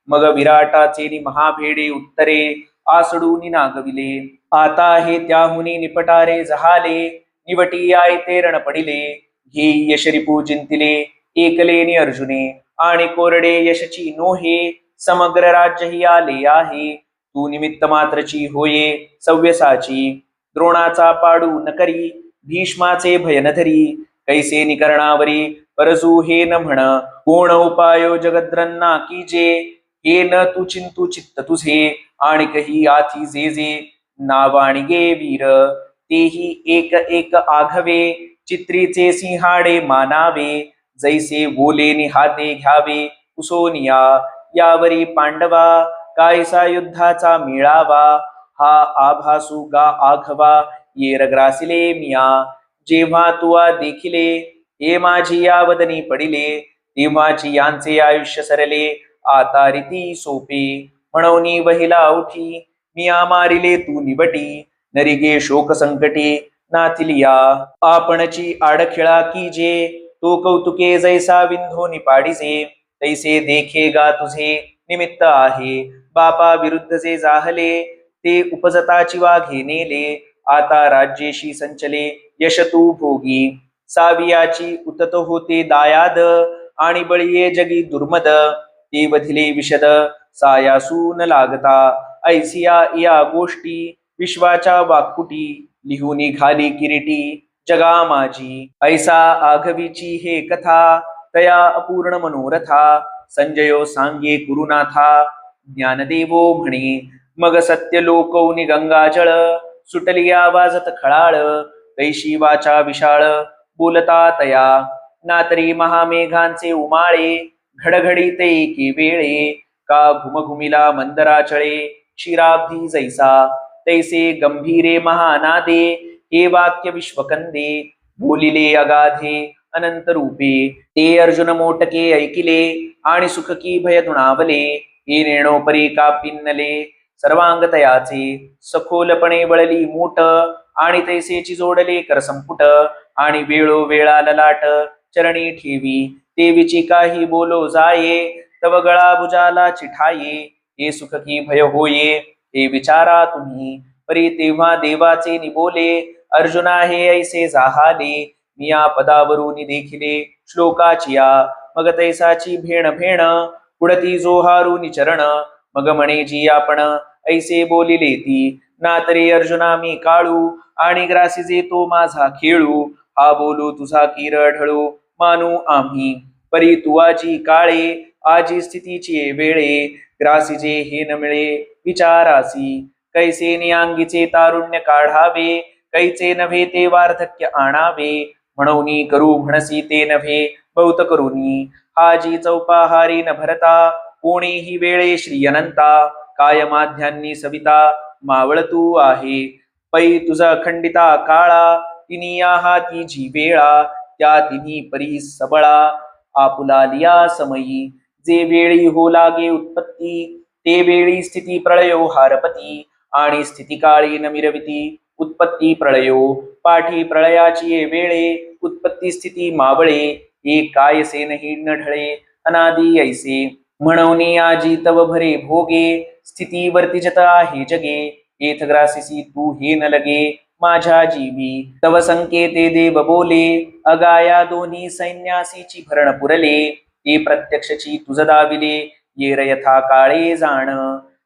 मग विराटाचे नि महाभेडे उत्तरे आसडूनी नागविले आता हे त्याहुनी निपटारे जहाले निवटी आयते रण पडिले घे यशरिपू जिंतिले एकलेनी अर्जुने आणि कोरडे यशची नोहे समग्र राज्य ही आले आहे तू निमित्त मात्रची होये सव्यसाची द्रोणाचा पाडू न करी भीष्माचे भय न धरी कैसे निकरणावरी परजू हे न म्हण कोण उपायो जगद्रन्ना की जे हे न तू चिंतू चित्त तुझे आणि कही आथी जे जे नावाणी गे वीर तेही एक एक आघवे चित्रीचे सिंहाडे मानावे जैसे बोले निहाते घ्यावे कुसोनिया यावरी पांडवा कायसा युद्धाचा मिळावा हा आभासू गा आघवा येर ग्रासिले मिया जेव्हा तुआ देखिले हे माझी या वदनी पडिले तेव्हाची यांचे आयुष्य सरले आता रीती सोपे म्हणून वहिला उठी मिया मारिले तू निबटी नरिगे शोक संकटी नाथिलिया आपणची आडखिळा की जे तो कौतुके जैसा विंधो निपाडिसे तैसे देखे गा तुझे निमित्त आहे बापा विरुद्ध जे जाहले ते उपजताची वाघे नेले आता राज्येशी संचले यश तू भोगी. सावियाची उतत होते दायाद, आणि बळीये जगी दुर्मद. ते वधिले विशद सायासू न लागता, ऐसिया या गोष्टी विश्वाच्या वाक्कुटी. लिहून घाली किरीटी जगा माझी, ऐसा आघवीची हे कथा. तया अपूर्ण मनोरथा, संजयो सांगे कुरुनाथा. ज्ञानदेवो म्हणे मग सत्य लोकौनी गंगाजळ. सुटली आवाजत खळाळ, तैशी वाचा विशाळ बोलता तया. नातरी महामेघांचे उमाळे, घडघडी ते एके वेळे. का घुमघुमिला मंदराचळे, क्षीराब्धी जैसा. तैसे गंभीरे महानादे, हे वाक्य विश्वकंदे. बोलिले अगाधे अनंत रूपे, ते अर्जुन मोटके ऐकिले. आणि सुख की भय दुणावले, हे नेणोपरी का पिन्नले. सर्वांग तयाचे सखोलपणे वळली मूठ, आणि तैसेची जोडले कर संपुट. आणि वेळो वेळा ललाट चरणी ठेवी, देवीची काही बोलो जाये. तव गळा भुजाला चिठाये, हे सुख की भय होये. हे विचारा तुम्ही परी तेव्हा देवाचे निबोले. अर्जुना हे ऐसे जाहाले, मी या पदावरून देखिले श्लोकाची या. मग तैसाची भेण भेण, पुढती जोहारून चरण. मग म्हणे जी आपण ऐसे बोलिले ती. नातरे अर्जुना मी काळू, आणि ग्रासीजे तो माझा खेळू. हा बोलू तुझा किर ढळू, मानू आम्ही परी तू आजी काळे. आजी स्थितीची वेळे, ग्रासीजे हे न मिळे विचारासी. कैसे नियांगीचे तारुण्य काढावे, कैचे नव्हे ते वार्धक्य आणावे. म्हणून करू म्हणसी ते नव्हे बहुत करुनी. हाजी चौपाहारी न भरता, कोणीही वेळे श्री अनंता. काय माध्यांनी सविता मावळ तू आहे, पै तुझा खंडिता काळा. तिनी या हाती जी वेळा, त्या तिन्ही परी सबळा. आपुला लिया समयी, जे वेळी हो लागे उत्पत्ती. ते वेळी स्थिती प्रळयो हारपती, आणि स्थिती काळी न मिरविती उत्पत्ती प्रळयो. पाठी प्रळयाची ये वेळे, उत्पत्ती स्थिती मावळे. हे कायसे नाही न ढळे अनादी ऐसे. म्हणून आजी तव भरे भोगे, स्थिती वर्तिजत आहे जगे. येथ ग्रासिसी तू हे न लगे माझ्या जीवी. तव संकेते देव बोले, अगाया दोन्ही सैन्यासीची भरण पुरले. ते प्रत्यक्षची तुझ दाविले, येर यथा काळे जाण.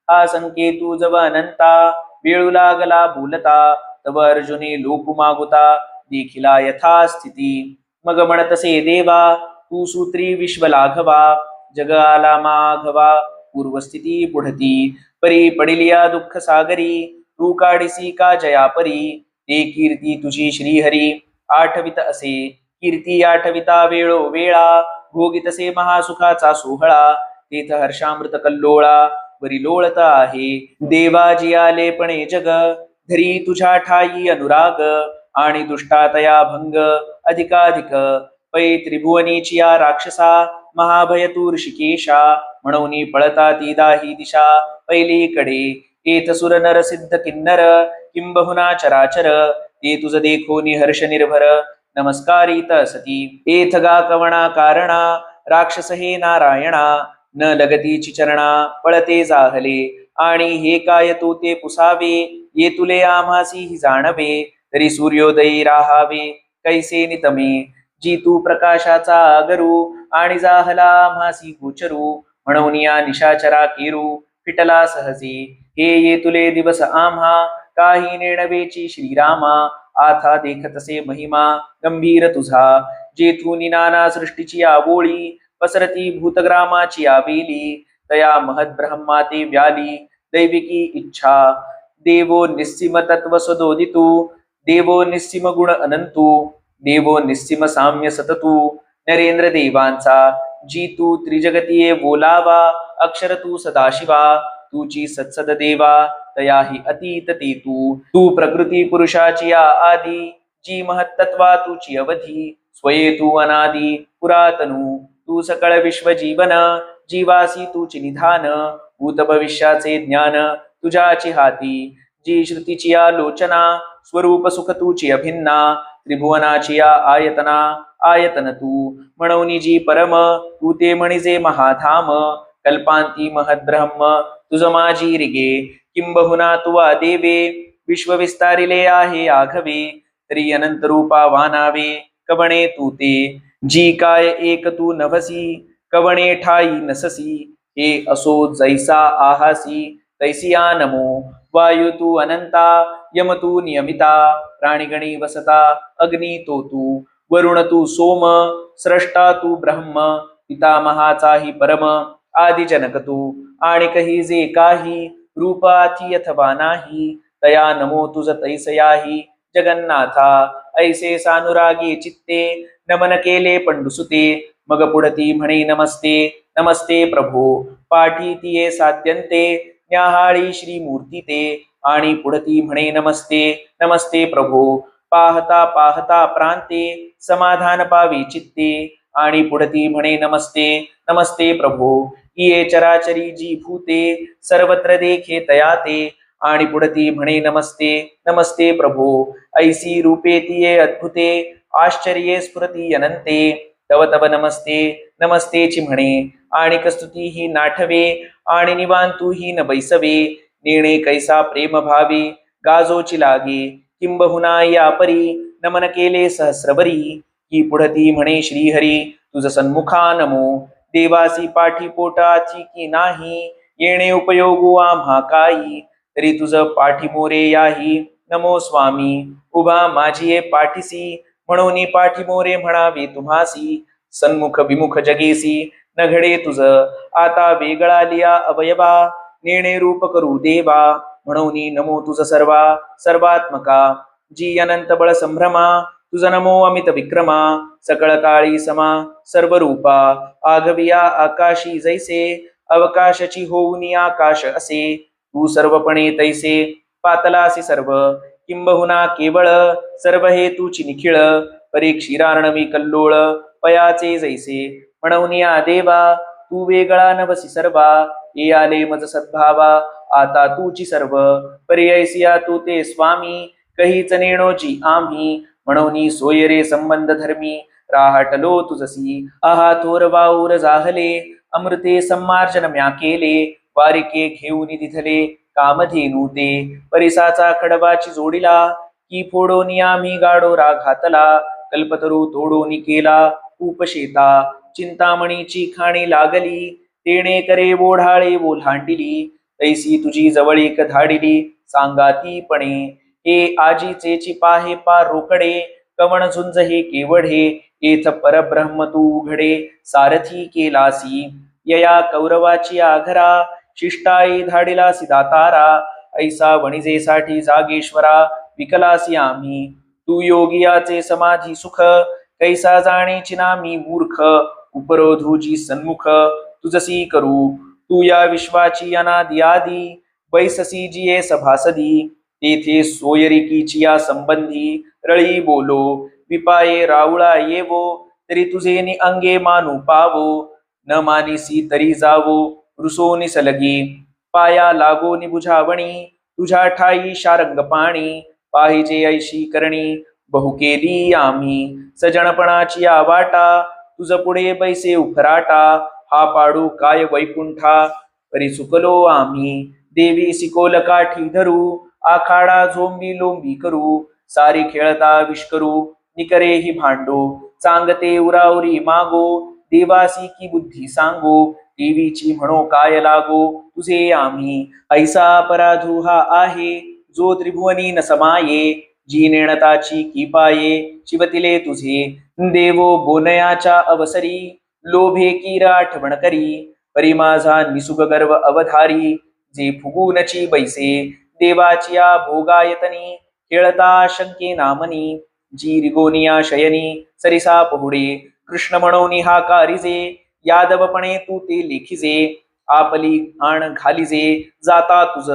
हा संकेतू जव अनंता, वेळू लागला बोलता. तव अर्जुने लोकु मागुता, देखिला यथा स्थिती. मग म्हणतसे देवा, तू सूत्री विश्वलाघवा. जग आला माघवा, पूर्वस्थिती पुढती. परी पडिलिया दुःख सागरी, तू काढिसी का जया परी. ते कीर्ती तुझी श्रीहरी, आठवित असे कीर्ती आठविता वेळो वेळा. भोगितसे महासुखाचा सोहळा, तेथ हर्षामृत कल्लोळा वरी लोळत आहे. देवाजी आले पणे जग, धरी तुझ्या ठाई अनुराग. आणि दुष्टातया भंग अधिकाधिक, पै त्रिभुवनीची या राक्षसा. महाभय तू ऋषिकेशा, म्हणून पळता ती दाही दिशा पहिलीकडे. एथ सुर नर सिद्ध किन्नर, किंबहुना चराचर. ते तुझ देखो निहर्ष निर्भर, नमस्कारित सती. एथ गा कवणा कारणा, राक्षस हे नारायणा. न लगतीची चरणा पळते जाहले, आणि हे काय तू ते पुसावे. ये तुले आम्हासी ही जाणवे, तरी सूर्योदयी राहावे कैसे नितमे. जी तू प्रकाशाचा आगरू, आणि जाहला आम्हासी गोचरू. म्हणून या निशाचरा केरू फिटला सहजी. हे ये तुले दिवस आम्हा, काही नेणवेची श्रीरामा. आथा देखतसे महिमा गंभीर तुझा, जेथून नाना सृष्टीची आबोळी. पसरती भूतग्रामाची आवेली, तया महद ब्रह्मा ते व्याली. दैविकी इच्छा देवो निस्सीम तत्व सदोदितू. देवो निस्सीम गुण अनंतू, देवो निस्सीम साम्य सततू. नरेंद्र देवांचा जी तू त्रिजगतीये बोलावा. अक्षर तू सदाशिवा, तुची सत्सद देवा. तयाही अतीत ते तू प्रकृती पुरुषाची या आदी. जी महत्तत्वा तुची अवधी, स्वये तू अनादी पुरातनू. तू सकळ विश्व जीवन, जीवासी तुची निधान. भूत भविष्याचे ज्ञान तुझ्याची हाती. जी श्रुतीची आलोचना, स्वरूप सुख तुची अभिन्ना. त्रिभुवनाची या आयतना, आयतन तू. म्हणून जी परम, तू ते म्हणिजे महाधाम. कल्पांती महद्ब्रह्म तुझ माझी रिगे. किंबहुना तुवा देवे, विश्वविस्तारिले आहे आघवे, तरी अनंत रूपा वानावे, कवणे तू ते. जी काय एक तू नभसी, कवणे ठाई नससी, हे असो जैसा आहासी, तैसिया नमो. वायू तू अनंता, यम तू नियमिता, प्राणिगणी वसता, अग्नी तो तू, वरुण तू सोम, स्रष्टा तू ब्रह्म, पितामहाचाही परम, आदिजनक तू, आणि कही जे काही, रूपाथी अथवा नाही, तया नमो तुझ तैसयाही जगन्नाथा. ऐसे सानुरागी चित्ते, नमन केले पंडुसुते, मग पुढती म्हणे नमस्ते, नमस्ते प्रभो. पाठी तिये साध्यंते, न्याहाळी श्रीमूर्ती ते, आणि पुढती म्हणे नमस्ते, नमस्ते प्रभो. पाहता पाहता प्रांते, समाधान पावी चित्ते, आणि पुढती म्हणे नमस्ते, नमस्ते प्रभो. इये चराचरी जी भूते, सर्वत्र देखे तया ते, आणि पुढती म्हणे नमस्ते, नमस्ते प्रभो. ऐसी रूपे तिये अद्भुते, आश्चर्ये स्फुरती अनंते, तव तव नमस्ते, नमस्तेची म्हणे, आणि कस्तुती ही नाठवे, आणि निवांतू ही न बैसवे, नेणे कैसा प्रेम भावे, गाजोची लागे, किंबहुना या परी, नमन केले सहस्रबरी, की पुढती म्हणे श्रीहरी, तुझ सन्मुखा नमो. देवासी पाठी पोटाची की नाही, येणे उपयोगू आम्हा काही, तरी तुझ पाठी मोरे याही, नमो स्वामी. उभा माझी ये पाठीसी, म्हणून पाठी मोरे म्हणावे तुम्हासी, सन्मुख विमुख जगेसी, न घडे तुझ आता वेगळा लिया अवयवा, नेणे रूप करू देवा, म्हणून नमो तुझ सर्वा सर्वात्मका. जी अनंत बळ संभ्रमा, तुझ नमो अमित विक्रमा, सकळ काळी समा सर्व रूपा, आघविया आकाशी जैसे, अवकाशाची होऊनी आकाश असे, तू सर्वपणे तैसे, पातलासी सर्व, किंबहुना केवळ, सर्व हे तुची निखिळ, परी क्षीरार्णवी कल्लोळ, पयाचे जैसे, म्हणून या देवा, तू वेगळा नवसी सर्वा, ये आले मज सद्भावा, आता तूची सर्व, पर्यायसिया तू ते स्वामी, कहीच नेणोची आम्ही, म्हणून सोय रे संबंध धर्मी, राहटलो तुझसी. आहा थोर वाऊर जाहले, अमृते सम्मार्जन म्या केले, वारिके घेऊन दिधले, कामधेनू ते, परिसाचा खडवाची जोडिला, की फोडोनी आम्ही गाडोरा घातला, कल्पतरू तोडोनी केला उपशेता, चिंतामणीची खाणी लागली, तेणे करे ओढाळे ओलांडिली, तैसी तुझी जवळीक धाडिली, सांगातीपणे. हे आजीचेची पाहे पार रोकडे, कवण झुंज हे केवढे, येथ परब्रह्म तू उघडे, सारथी केलासी, यया कौरवाची आघरा, शिष्टाई धाडिलासी दातारा, ऐसा वणिजेसाठी जागेश्वरा, विकलासी आम्ही. तू योगियाचे समाधी सुख, कैसा जाणेची नामी मूर्ख, उपरोधूजी सन्मुख, तुझसी करू. तू या विश्वाची अनादि आदी, बैससी जिये सभासदी, तेथे सोयरिकीची या संबंधी, रळी बोलो, विपाये राऊळा येवो, तरी तुझे नि अंगे मानू पावो, न मानिसी तरी जावो, रुसोनी सलगी, पाया लागो निबुझावणी, तुझ्या ठाई शारंग पाणी, पाहिजे ऐशी करणी, बहु केली आम्ही, सजणपणाची या वाटा, तुझ पुढे बैसे उफराटा, हा पाडू काय वैकुंठा, परी चुकलो आम्ही. देवी सिकोल काठी धरू, आखाडा झोंबी लोंबी करू, सारी खेळता विष्करू, निकरे ही भांडो, चांगते उराउरी मागो, देवासी की बुद्धी सांगो, देवीची म्हणो काय लागो, तुझे आम्ही. ऐसा अपराधू हा आहे, जो त्रिभुवनी न समाये, जी नेणताची की पाये, शिवतिले तुझे. देवो बोनयाच्या अवसरी, लोभे कीर आठवण करी, परी माझा निसुग गर्व अवधारी, जे फुगूनची बैसे, देवाचिया भोगायतनी, खेळता शंके नामनी, जी रिगोनिया शयनी, सरिसा पहुडे, कृष्ण म्हणून हा कारिजे, यादवपणे तू ते लेखिजे, आपली आण घालिजे, जाता तुझ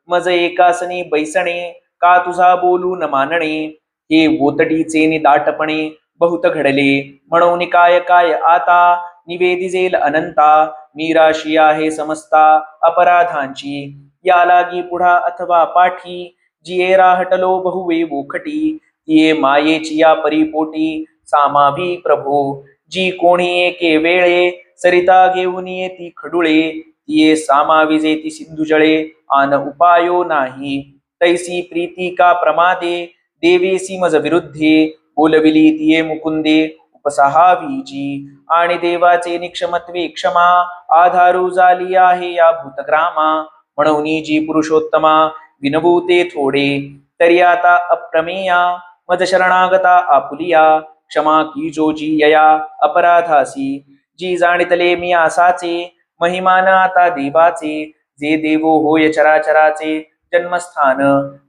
मज एकासनी बैसणे, का तुझा बोलू न मानणे, हे वोतडीचे निदाटपणे, बहुत घडले, म्हणून काय काय आता, निवेदिजेल अनंता, मी राशी आहे समस्ता अपराधांची, या लागी पुढा अथवा पाठी, जिये राहटलो बहुवे वोखटी, तिये मायेची या परिपोटी, सामावी प्रभो. जी कोणी एके वेळे, सरिता घेऊन येती खडुळे, तिये सामाविजे ती सिंधुजळे, आन उपायो नाही, तैसी प्रीती का प्रमादे देवेसी मज विरुद्धे बोलविली तिये मुकुंदे उपसहावीची आणि देवाचे निक्षमत्वे क्षमा आधारू झाली आहे या भूतग्रामा म्हणून जी पुरुषोत्तमा विनभूते थोडे तरी आता अप्रमेया मज शरणागता आपुलिया क्षमा की जोजी यया अपराधासी जी जाणितले मी आसाचे महिमान आता देवाचे जे देवो होय चराचराचे जन्मस्थान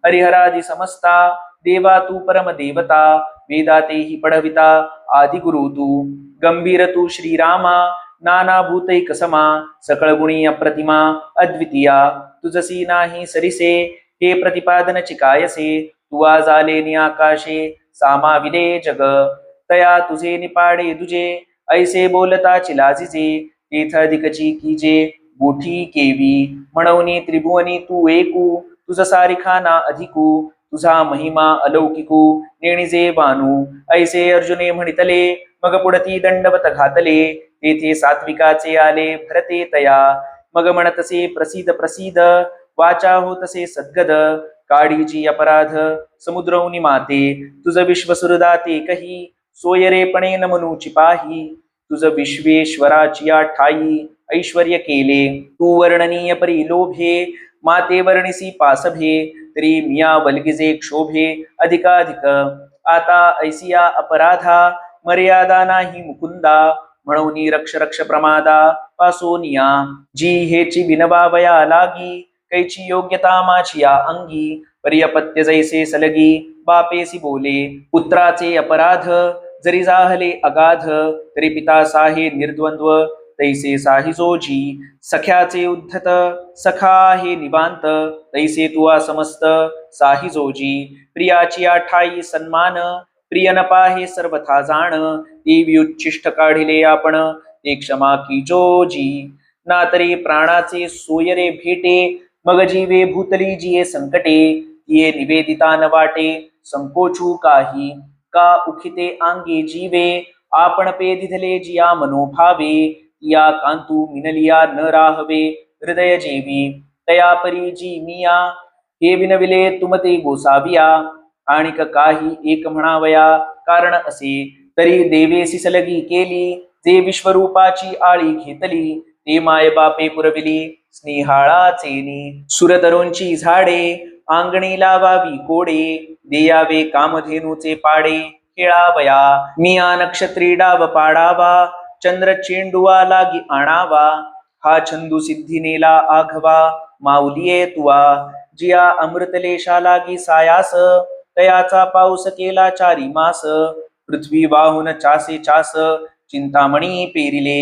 हरिहरादि समस्ता देवा तू परम देवता वेदातेही पडविता आदिगुरु तू गंभीर तू श्रीरामा नाना भूतैक समा सकळ गुणी अप्रतिमा अद्वितीया तुझसी नाही सरिसे हे प्रतिपादन चिकायसे तू आज आले नि आकाशे सामाविले जग तया तुझे निपाडे दुजे ऐसे बोलता चिलाजिजे तेथ अधिकची कीजे बोठी केवी म्हणवनी त्रिभुवनी तू एकू तुझ सारिखा ना अधिकू तुझा महिमा अलौकिकू नेणिजे बानू ऐसे अर्जुने म्हणितले मग पुढती दंडवत घातले तेथे सात्विकाचे आले भरते तया मग म्हणतसे प्रसिद्ध प्रसिद्ध वाचा होतसे सद्गद काळीची अपराध समुद्रवनी माते तुझ विश्वसुरदाते कही सोयरेपणे नमनूची पाही तुझ विश्वेश्वराची ठाई ऐश्वर्य केले तू वर्णनीय परी लोभे माते वर्णिसी पासभे तरी मिया वल्गिजे क्षोभे अधिकाधिक आता ऐसिया अपराधा मर्यादा नाही मुकुंदा म्हणून रक्ष रक्ष प्रमादा पासोनिया जी हेची विनवावया लागी कैची योग्यता माझी या अंगी पर्यपत्य जैसे सलगी बापेसी बोले पुत्राचे अपराध जरी जाहले अगाध तरी पिता साहे निर्द्वंद्व तैसे साही जोजी सख्याचे उद्धत सखा हे निवांत तैसे तुआ समस्त साही जोजी प्रियाची ठाई सन्मान प्रिय न पाहे सर्वथा जाण देवी उच्छिष्ट काढिले आपण ते क्षमा की जोजी ना तरी प्राणाचे सोयरे भेटे मग जीवे भूतली जिये संकटे ये निवेदिता न वाटे संकोचू काही का उखिते अंगे जीवे आपण पेदिधले जिया मनोभावे या कांतू मिनलिया न राहवे हृदय जेवी तया परी जी मिया हे विनविले तुमते गोसाविया आणिक काही एक म्हणावया कारण असे तरी देवेसी सलगी केली जे विश्वरूपाची आळी घेतली ते माय बापे पुरविली स्नेहाळाचेनी सुरतरुंची झाडे आंगणी लावावी कोडे देयावे कामधेनूचे पाडे खेळावया मिया नक्षत्री डाव पाडावा चंद्र चेंडुआ लागी आणावा हा छंदू सिद्धीनेला आघवा माऊलिये तुआ जिया अमृतलेशा लागी सायास तयाचा पाऊस केला चारी मास पृथ्वी वाहून चासे चास चिंतामणी पेरिले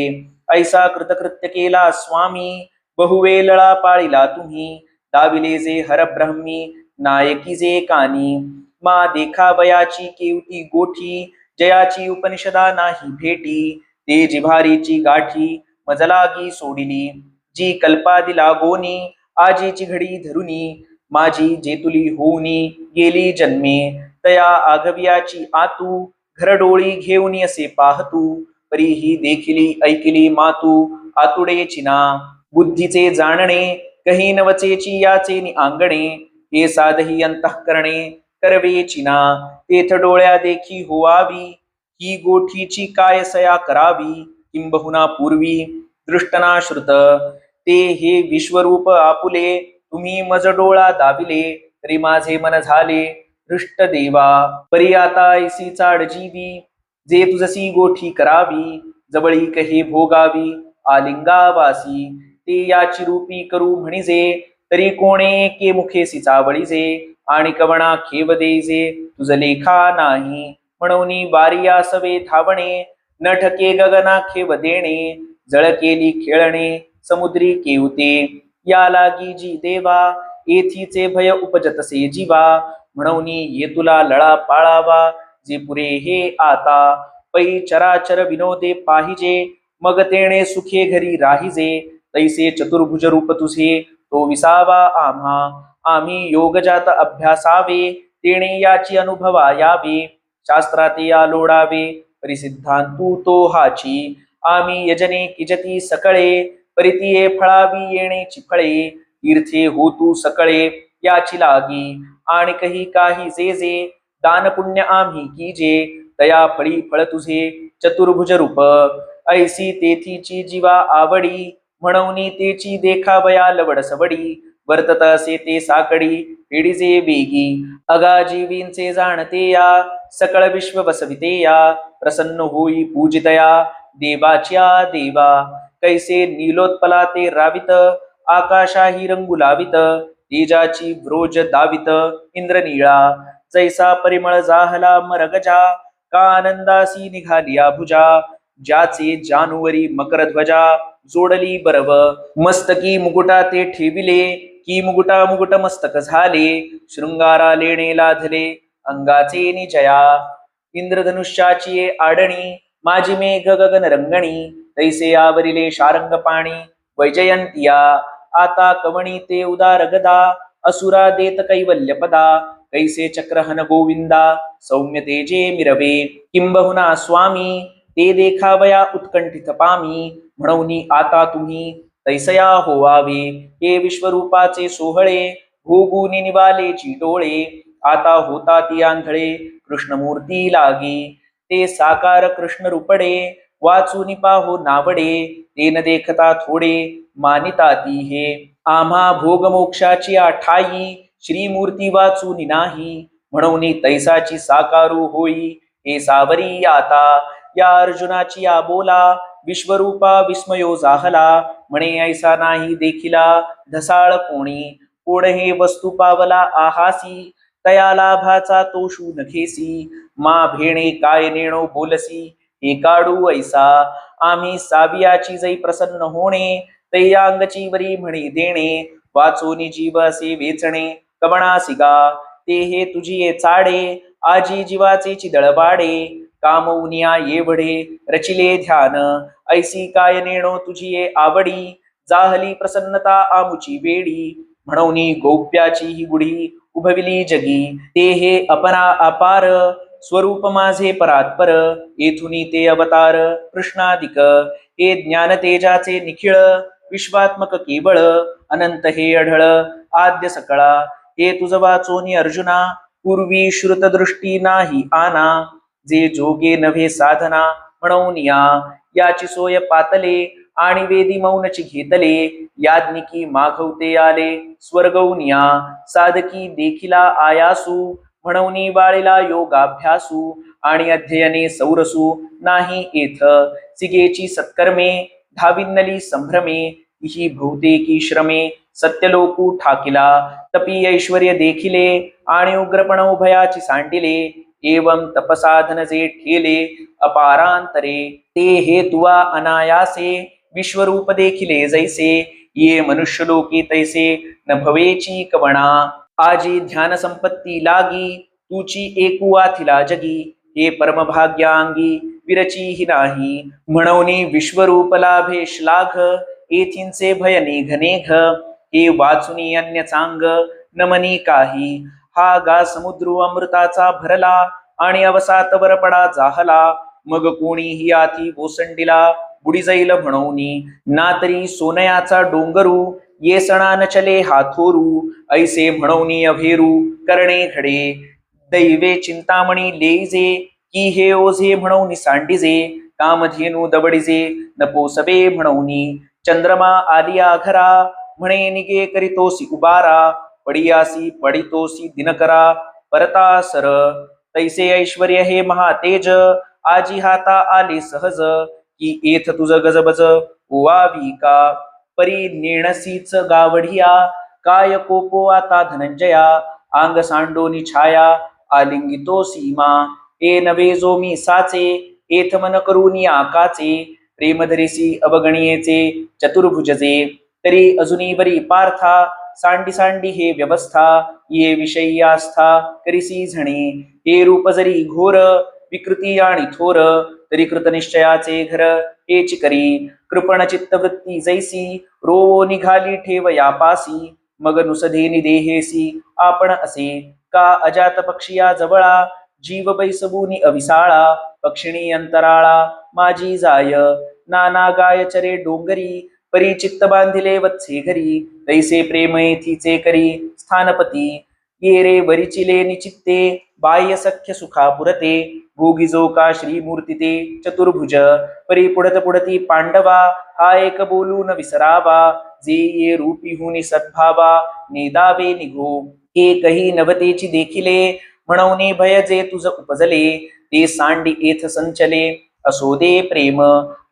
ऐसा कृतकृत्य केला स्वामी बहुवेळा पाळिला तुम्ही दाविले जे हरब्रह्मी नायकी जे कानी मा देखावयाची केवती गोठी जयाची उपनिषदा नाही भेटी ते जिव्हारीची गाठी मजलागी सोडिली जी कल्पादिला गोनी आजीची घडी धरुनी माझी जेतुली होऊनी गेली जन्मे तया आघव्याची आतू घरडोळी घेऊन असे पाहतू परीही देखिली ऐकिली मातू आतुडे चिना बुद्धीचे जाणणे कही नवचेची याचे नि आंगणे हे साधही अंतःकरणे करवे चिना तेथ डोळ्या देखी होवावी ही गोठीची काय सया करावी किंबहुना पूर्वी दृष्टना श्रुत ते हे विश्वरूप आपुले तुम्ही मज डोळा दाबिले तरी माझे मन झाले दृष्ट देवा परी आता ऐसी चाड जीवी जे तुझसी गोठी करावी जवळी कहे भोगावी आलिंगावासी ते याची रूपी करू म्हणिजे तरी कोणे के मुखेसी चावळीजे आणि कवणा खेव देजे तुझ लेखा नाही म्हणून वारिया सवे धावणे न ठके गगना खेव देणे जळ केली खेळणे समुद्री केवते या लागी जी देवा येथीचे भय उपजतसे जीवा म्हणून ये तुला लळा पाळावा जे पुरे हे आता पै चराचर विनोदे पाहिजे मग तेणे सुखे घरी राहिजे तैसे चतुर्भुज रूप तुझे तो विसावा आम्हा आम्ही योगजात अभ्यासावे तेणे याची अनुभवा यावे शास्त्राते या लोडावे परिसिद्धांतू तो हाची आम्ही यजने किजती सकळे परितिये फळावी येणे चिफळे तीर्थे होतू सकळे याची लागी आणि काही जे दान पुण्य आम्ही कीजे तया फळी फळ तुझे चतुर्भुज रूप ऐसी तेथीची जीवा आवडी म्हणून तेची देखावया लवड सवडी वर्तत असे ते साकडी पिढीजे वेगी अगा जीवींचे जाणते या सकळ विश्व बसविते या प्रसन्न होई पूजितया देवाच्या देवा कैसे नीलोत्पला ते रावित आकाशाही रंगू लावित तेजाची व्रोज दावित इंद्रनीळा जैसा परिमळ जाहला मरगजा का आनंदासी निघालिया भुजा ज्याचे जानूवरी मकर ध्वजा जोडली बरव मस्तकी मुकुटा ते ठेविले की मुकुट मस्तक झाले शृंगारा लेणे लाधले अंगाचे निजया इंद्रधनुष्याची आडणी माझी मेघ गगन रंगणी तैसे आवरिले शारंग पाणी वैजयंतिया आता कवणी ते उदार गदा असुरा देत कैवल्य पदा कैसे चक्रहन गोविंदा सौम्य तेजे मिरवे किंबहुना स्वामी ते देखावया उत्कंठित पामी म्हणून आता तुम्ही तैसया होवावे हे विश्वरूपाचे सोहळे भोगुनी निवालेची डोळे आता होता ती आंधळे कृष्णमूर्ती लागे ते साकार कृष्ण रूपडे वाचून पाहो नावडे ते न देखता थोडे मानिता ती हे आम्हा भोग मोक्षाची आठाई श्रीमूर्ती वाचून नाही म्हणून तैसाची साकारू होई हे सावरी आता या अर्जुनाची या बोला विश्वरूपा विस्मयो जाहला म्हणे ऐसा नाही देखिला ढसाळ कोण हे वस्तू पावला आहासी तया लाभाचा तो शू नखेसी मा भेणे काय नेणो बोलसी हे काढू ऐसा आम्ही सावियाची जै प्रसन्न होणे तैया अंगची वरी म्हणे देणे वाचोनी जीव असे वेचणे कवणासिगा ते हे तुझी ये चाडे आजी जीवाचे चिदळवाडे कामउनिया येवढे रचिले ध्यान ऐसी काय नेणो तुझी ये आवडी जाहली प्रसन्नता आमुची वेडी म्हणून गौप्याची ही गुढी उभविली जगी ते हे अपना अपार स्वरूप माझे परात्पर येथुनी ते अवतार कृष्णादिक हे ज्ञान तेजाचे निखिळ विश्वात्मक केवळ अनंत हे अढळ आद्य सकळा हे तुझ वाचोनी अर्जुना पूर्वी श्रुत दृष्टी नाही आना जे जोगे नव्हे साधना म्हणून याची सोय पातले आणि वेदी मौनची घेतले याज्ञिकी माघवते आले स्वर्गौनिया साधकी देखिला आयासू म्हणून बाळीला योगाभ्यासू आणि अध्ययने सौरसू नाही येथ सिगेची सत्कर्मे धाविन्नली संभ्रमे ही बहुतेकी श्रमे सत्यलोकू ठाकिला तपी ऐश्वर्य देखिले आणि उग्रपण उभयाची सांडिले एवं तपसाधन जे ठेले अपारांतरे ते हे तुवा अनायासे विश्वरूप देखिले जैसे ये मनुष्यलोकी तैसे न भवेची कवणा आजी ध्यान संपत्ती लागी तुची एकुवाथिला जगी हे परमभाग्यांगी विरची ही नाही म्हणून विश्वरूप लाभे श्लाघ येथींचे भय निघ हे वाचुनी अन्य चांग नमनी काही हा गा समुद्र अमृताचा भरला आणि अवसात वरपडा जाहला मग कोणीही आती ओसंडीला बुडी जाईल म्हणून ना तरी सोनयाचा डोंगरू ये सणा न चले हाथोरू ऐसे म्हणून अभेरू करणे घडे दैवे चिंतामणी लेईजे की हे ओझे म्हणून सांडिजे कामधेनू दबडिजे न पोसवे म्हणून चंद्रमा आलिया घरा म्हणे निगे करीतोसी उबारा पडियासी पडितोसी दिनकरा परता सर तैसे ऐश्वर्य हे महातेज आजी हाता आले सहज की येथ तुझ गजबज ओवावी का परी नेणसीच गावढिया काय कोपो आता धनंजया आंग सांडोनी छाया आलिंगितो सीमा ए नवे जो मी साचे एथ मन करूनी आकाचे प्रेमधरीसी अवगणियेचे चतुर्भुजजे तरी अजुनी बरी पार्था सांडी सांडी हे व्यवस्था ये विषयी आस्था करिसी झणे हे रूप जरी घोर विकृती आणि थोर तरी कृतनिश्चयाचे घर हेच करी कृपण चित्तवृत्ती जैसी रोवो निघाली ठेव यापासी मग नुसधेनी देहेसी आपण असे का अजात पक्षिया जवळा जीव बैसबुनी अविसाळा पक्षिणी अंतराळा माझी जाय नाना गायचरे डोंगरी परी चित्त बांधिले वत्से घरी, तैसे प्रेम येथीचे करी स्थानपती. ये रे वरिचिले निचित्ते, बाह्य सख्य सुखा पुरते. भोगी जो का श्रीमूर्ती ते चतुर्भुज, परी पुढत पुढती पांडवा. हा एक बोलून विसरावा, जे ये रूपी हुनी सद्भावा. नेदावे निघो एकही नवतेची देखिले, म्हणवणे भय जे तुझ उपजले. ते सांडी येथ संचले, असो दे प्रेम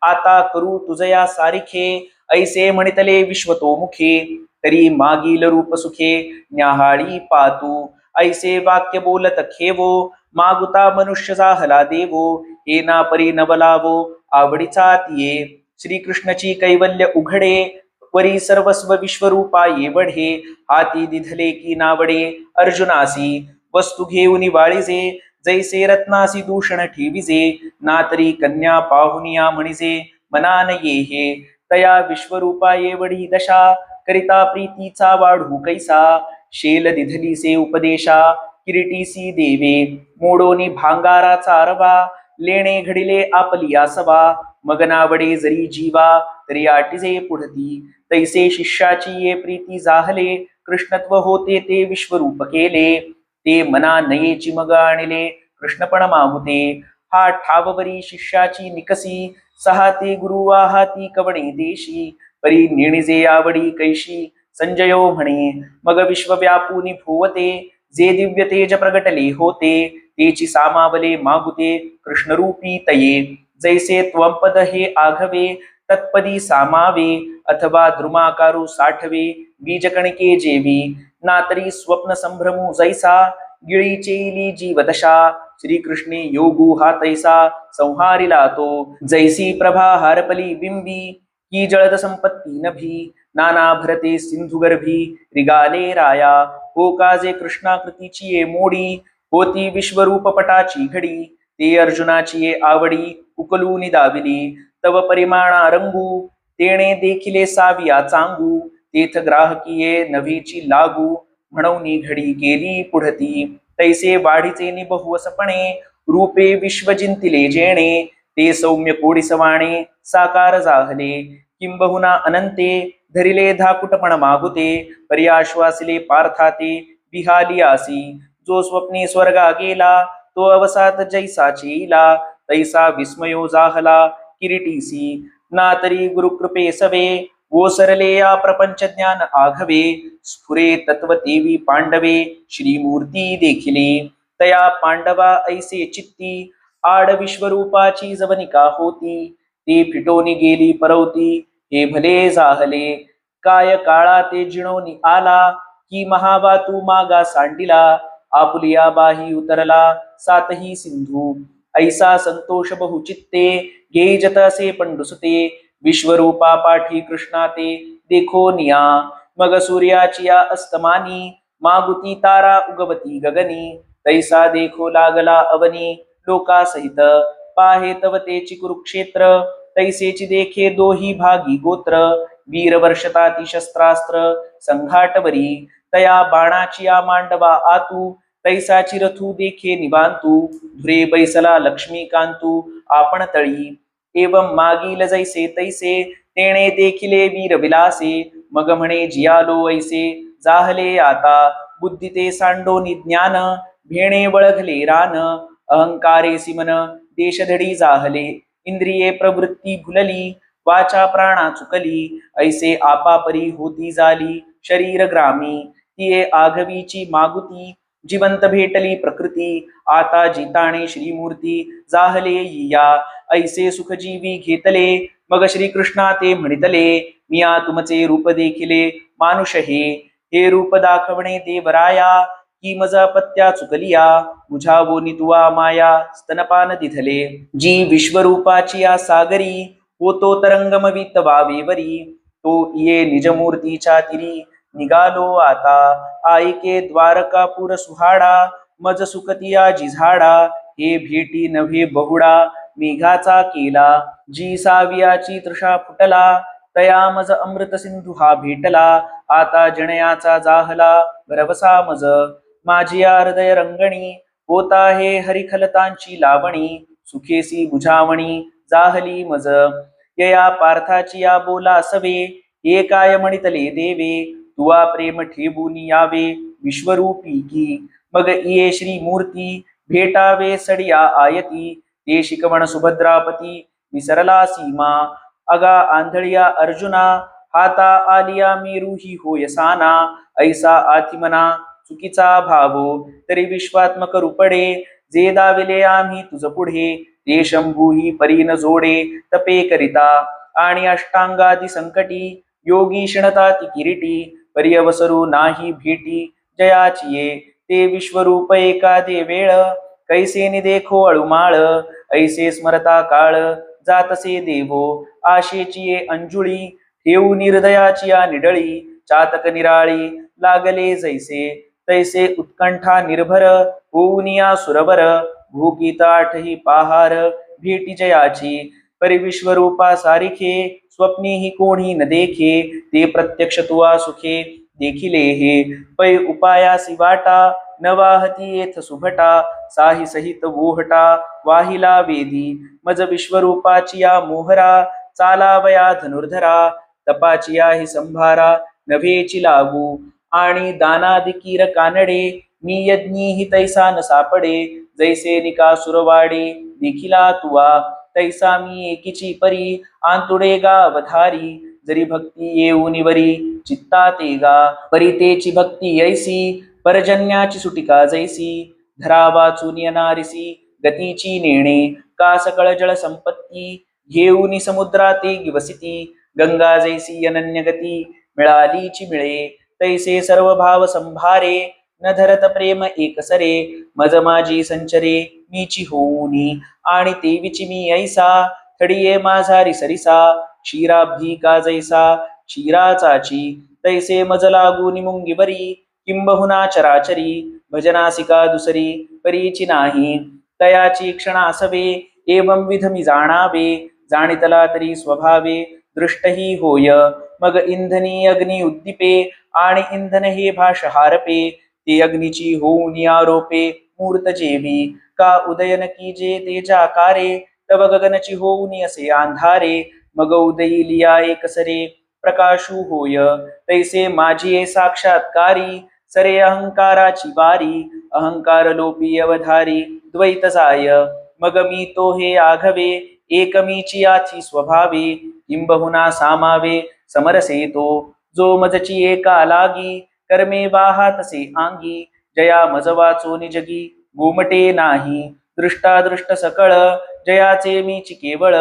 आता करू तुझया सारिखे. ऐसे म्हणितले विश्वतोमुखे, तरी मागील रूप सुखे न्याहाळी पातू. ऐसे वाक्य बोलत खेवो, मागुता मनुष्य जाहला देवो. हे ना परी नवलावो आवडीचा तिये, श्रीकृष्णची कैवल्य उघडे. परी सर्वस्व विश्वरूपा ये वढे, हाती दिधले की नावडे अर्जुनासी. वस्तू घेऊन वाळीजे, जैसे रत्नासी दूषण ठेविजे. ना तरी कन्या पाहुनिया म्हणिजे, मनान ये हे. तया विश्वरूपा ये वढी दशा, करिता प्रीतीचा वाढू कैसा. शेल दिधलीसे उपदेशा, किरीटीसी देवे. मोडोनी भांगाराचा अरवा, लेणे घडिले आपलिया सवा. मग नावडे जरी जीवा, तरी आटिजे पुढती. तैसे शिष्याची ये प्रीती जाहले, कृष्णत्व होते ते विश्वरूप केले. ते मना नयेची मग आणले, कृष्णपण मागुते. हा ठाववरी शिष्याची निकसी, सहा ते गुरुवा हाती कवणे देशी. परी नेणिजे आवडी कैशी, संजयो म्हणे. मग विश्व व्यापूनी भोवते, जे दिव्य तेज प्रगटले होते. तेची सामावले मागुते, कृष्णरूपी तये. जैसे त्वंपद हे आघवे, तत्पदी सामावे. अथवा द्रुमाकारू साठवे, बीजकणिके जेवी. नातरी स्वप्न संभ्रमू जैसा, गिळीचेली जीवदशा. श्रीकृष्णे योगू हा तैसा, संहारिला तो. जैसी प्रभा हारपली बिंबी, की जळद संपत्ती नभी. नाना भरते सिंधुगर्भी, रिगाले राया. हो काजे कृष्णाकृतीची ये मोडी, होती विश्वरूप पटाची घडी. ते अर्जुनाची ये आवडी, उकलूनी दाविली. तव परिमाणा रंगू, तेणे देखिले साविया चांगू. तेथ ग्राहकीये नभीची लागू, म्हणून घडी केली पुढती. तैसे वाढीचे बहुवसपणे, रूपे विश्वजिंतिले जेणे. ते सौम्य कोडिसवाणे, साकार जाहले. किंबहुना अनंते, धरिले धाकुटपण मागुते. पर्याश्वासिले पार्थाते, विहालियासी. जो स्वप्ने स्वर्गा गेला, तो अवसात जैसा चेला. तैसा विस्मयो जाहला किरीटीसी. ना तरी गुरुकृपे सवे, ओसरले या प्रपंच ज्ञान आघवे. स्फुरे तत्व तेवी पांडवे, श्रीमूर्ती देखिले. तया पांडवा ऐसे चित्ती, आड विश्वरूपाची जवनिका होती. ती फिटोनी गेली परवती, हे भले जाहले. काय काळा ते जिणोनी आला, की महावातू मागा सांडिला. आपुलिया बाही उतरला, सातही सिंधू. ऐसा संतोष बहुचित्ते, घेजत असे पंडुसुते. विश्वरूपा पाठी कृष्णा ते देखो निया. मग सूर्याची या अस्तमानी, मागुती तारा उगवती गगनी. तैसा देखो लागला अवनी, लोका सहित. पाहे तव तेची कुरुक्षेत्र, तैसेची देखे दोही भागी गोत्र. वीर वर्षताती शस्त्रास्त्र, संघाटवरी. तया बाणाची या मांडवा आतू, तैसाची रथू देखे निवांतू. धुरे बैसला लक्ष्मीकांतू, आपण तळी. एवं मागील जैसे तैसे, तेणे देखिले वीर विलासे. मग म्हणे जियालो ऐसे, जाहले आता. बुद्धी ते सांडोनी ज्ञान, भेणे वळघले रान. अहंकारे सिमन, देशधडी जाहले. इंद्रिये प्रवृत्ती भुलली, वाचा प्राणा चुकली. ऐसे आपापरी होती झाली, शरीर ग्रामी. तिये आघवीची मागुती, जिवंत भेटली प्रकृती. आता जिताणे श्रीमूर्ती, जाहले या. ऐसे सुखजीवी घेतले, मग श्रीकृष्णा ते म्हणितले. मिया तुमचे रूप देखिले मानुष हे. हे रूप दाखवणे देवराया, की मज पत्या चुकलिया. बुझावो नितुवा माया, स्तनपान दिधले. जी विश्वरूपाची या सागरी, होतो तरंगमवित वावेवरी. तो ये निजमूर्तीच्या तिरी, निघालो आता. आईके द्वारकापूर सुहाडा, मज सुकतिया जिझाडा. हे भेटी नव्हे बहुडा, मेघाचा केला. जी सावियाची तृषा फुटला, तया मज अमृत सिंधू हा भेटला. आता जणयाचा जाहला भरवसा मज. माझिया हृदय रंगणी, होता हे हरिखलतांची लावणी. सुखेसी बुझावणी जाहली मज. यया पार्थाची या बोला सवे, एकाय मणितले देवे, तुवा प्रेम ठेवून यावे विश्वरूपी की. मग ये श्री मूर्ती भेटावे सडिया आयती, ते शिकवण सुभद्रापती विसरला सीमा. अगा आंधळिया अर्जुना, हाता आलिया मेरूही होय साना. ऐसा आतिमना चुकीचा भावो, तरी विश्वात्मक रूपडे. जे दाविले आम्ही तुझ पुढे, ते शंभूही परीन जोडे तपे करिता. आणि अष्टांगादी संकटी, योगी शिणता ती किरीटी. पर्यवसरू नाही भेटी जयाची ये, ते विश्वरूप एकादे वेळ. कैसे निदेखो अळुमाळ, ऐसे स्मरता काळ. जातसे देवो आशेची ये अंजुळी, ठेवून हृदयाची या निडळी. चातक निराळी लागले जैसे, तैसे उत्कंठा निर्भर. होऊन या सुरवर, भूकीत आठही पहार. भेटी जयाची परिविश्वरूपा सारिखे, स्वप्नीही कोणी न देखे. ते प्रत्यक्ष तुवा सुखे देखिले हे, पै उपायासी वाटा. न वाहती येथ सुभटा, साही सहित वोहटा वाहिला वेदी. मज विश्वरूपाची या मोहरा, चालावया धनुर्धरा. तपाची या ही संभारा नभेची लागू. आणि दानादिकीर कानडे, मी यज्ञी तैसा न सापडे. जैसे निका सुरवाडे देखिला तुवा, तैसा मी एकीची परी. आंतुडे गावधारी, जरी भक्ती येऊन वरी चित्ता तेगा. परी तेची भक्ती ऐसी, परजन्याची सुटिका जैसी. धरा वाचून येणारीसी गतीची नेणे, का सकळ जळ संपत्ती. घेऊन समुद्रा ते गिवसिती, गंगा जैसी अनन्य गती. मिळालीची मिळे तैसे सर्व भाव संभारे. न धरत प्रेम एकसरे, मज माझी संचरे मीची होऊनी. आणि तेविची मी ऐसा, थडिये माझा रिसरिसा. क्षीराब्धी का जैसा क्षीराचाची, तैसे मज लागून मुंगीवरी. किंबहुना चराचरी, भजनासिका दुसरी परीची नाही. तयाची क्षणासवे, एवं विध मी जाणावे. जाणितला तरी स्वभावे, दृष्टही होय. मग इंधनी अग्नी उद्दीपे, आणि इंधन हे भाष हारपे. ते अग्नीची होऊन आरोपे मूर्त जेवी. का उदयन की जे तेजाकारे, तव गगनची होऊन असे अंधारे. मग उदयी लिया एकसरे प्रकाशू होय, तैसे माझी साक्षात्कारी. सरे अहंकाराची वारी, अहंकार लोपी अवधारी द्वैत जाय. मग मी तो हे आघवे, एकमीची याची स्वभावे. किंबहुना सामावे समरसे तो, जो मजची एका लागी. कर्मे वाहातसे आंगी, जया मज वाचोनी जगी गोमटे नाही. दृष्टादृष्ट सकळ, जयाचे मीची केवळ.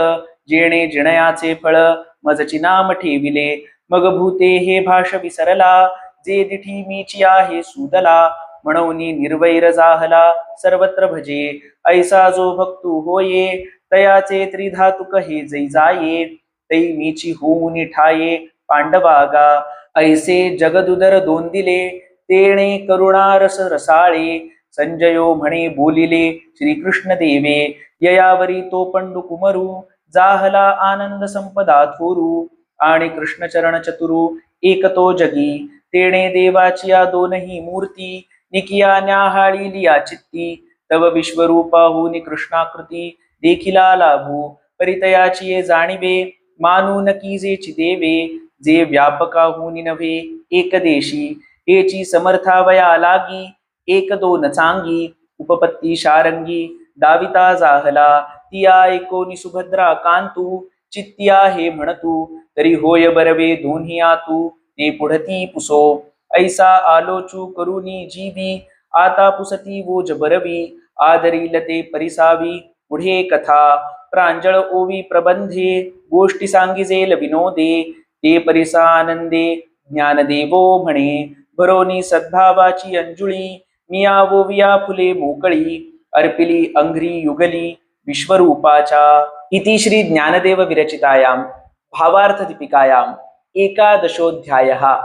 जेणे जिणयाचे फळ, मजची नाम ठेविले. मग भूते हे भाष विसरला, जे दिठी मीची आहे सूदला. म्हणूनी निर्वैर जाहला सर्वत्र भजे. ऐसा जो भक्तू होये, तयाचे त्रिधातुक हे जै जाये. तै मीची होऊन ठाये पांडवागा. ऐसे जगदुदर दोन दिले, तेणे करुणारस रसाळे. संजयो म्हणे बोलिले श्रीकृष्ण देवे, ययावरी तो पंडू कुमरू. जाहला आनंद संपदा थोरू, आणि कृष्णचरण चतुरू एक तो जगी. तेणे देवाची या दोनही मूर्ती, निकिया न्याहाळी लिया चित्ती. तव विश्वरूपाहून कृष्णाकृती देखिला लाभू. परितयाची ये जाणिवे, मानून की जेची देवे. जे व्यापकाहून नव्हे एकदेशी, हेची समर्थावया लागी. एक दोन चांगी, उपपत्ती शारंगी दाविता जाहला. तिया एकोनी सुभद्रा कांतू, चित्तिया हे म्हणतू. तरी होय बरवे दोन्ही आतू, ते पुढती पुसो. ऐसा आलोचू करुनी जीवी, आता पुसती वोज बरवी. आदरील ते परिसावी पुढे कथा. प्रांजळ ओवी प्रबंधे, गोष्टी सांगिजेल विनोदे. ते परिसा आनंदे ज्ञानदेवो म्हणे. भरोनी सद्भावाची अंजुळी, मिया वोविया फुले मोकळी. अर्पिली अंघ्री युगली विश्वरूपाच्या. इति श्री ज्ञानदेव विरचितायां भावार्थ दीपिकायां एकादशोऽध्यायः.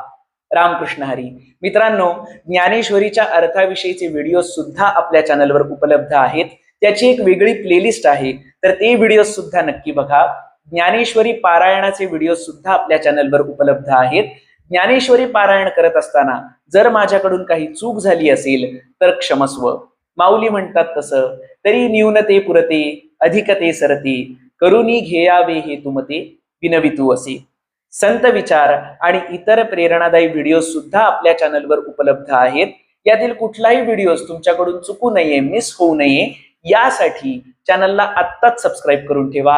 रामकृष्ण हरी. मित्रांनो, ज्ञानेश्वरीच्या अर्थाविषयीचे व्हिडिओ सुद्धा आपल्या चॅनलवर उपलब्ध आहेत. त्याची एक वेगळी प्लेलिस्ट आहे, तर ते व्हिडिओ सुद्धा नक्की बघा. ज्ञानेश्वरी पारायणाचे व्हिडिओ सुद्धा आपल्या चॅनलवर उपलब्ध आहेत. ज्ञानेश्वरी पारायण करत असताना जर माझ्याकडून काही चूक झाली असेल तर क्षमस्व. माऊली म्हणतात तसं, तरी न्यूनते पुरते अधिकते सरते. करुणी घेयावे हे तुमते, विनवितू असे. संत विचार आणि इतर प्रेरणादायी व्हिडिओ सुद्धा आपल्या चॅनलवर उपलब्ध आहेत. यातील कुठलाही व्हिडिओ तुमच्याकडून चुकू नये, मिस होऊ नये यासाठी चॅनलला आत्ताच सबस्क्राईब करून ठेवा.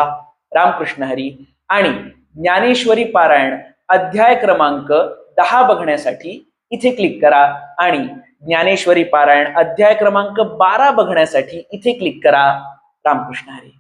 रामकृष्ण हरी. आणि ज्ञानेश्वरी पारायण अध्याय क्रमांक 10 बघण्यासाठी इथे क्लिक करा आणि ज्ञानेश्वरी पारायण अध्याय क्रमांक 12 बघण्यासाठी इथे क्लिक करा. रामकृष्ण हरी.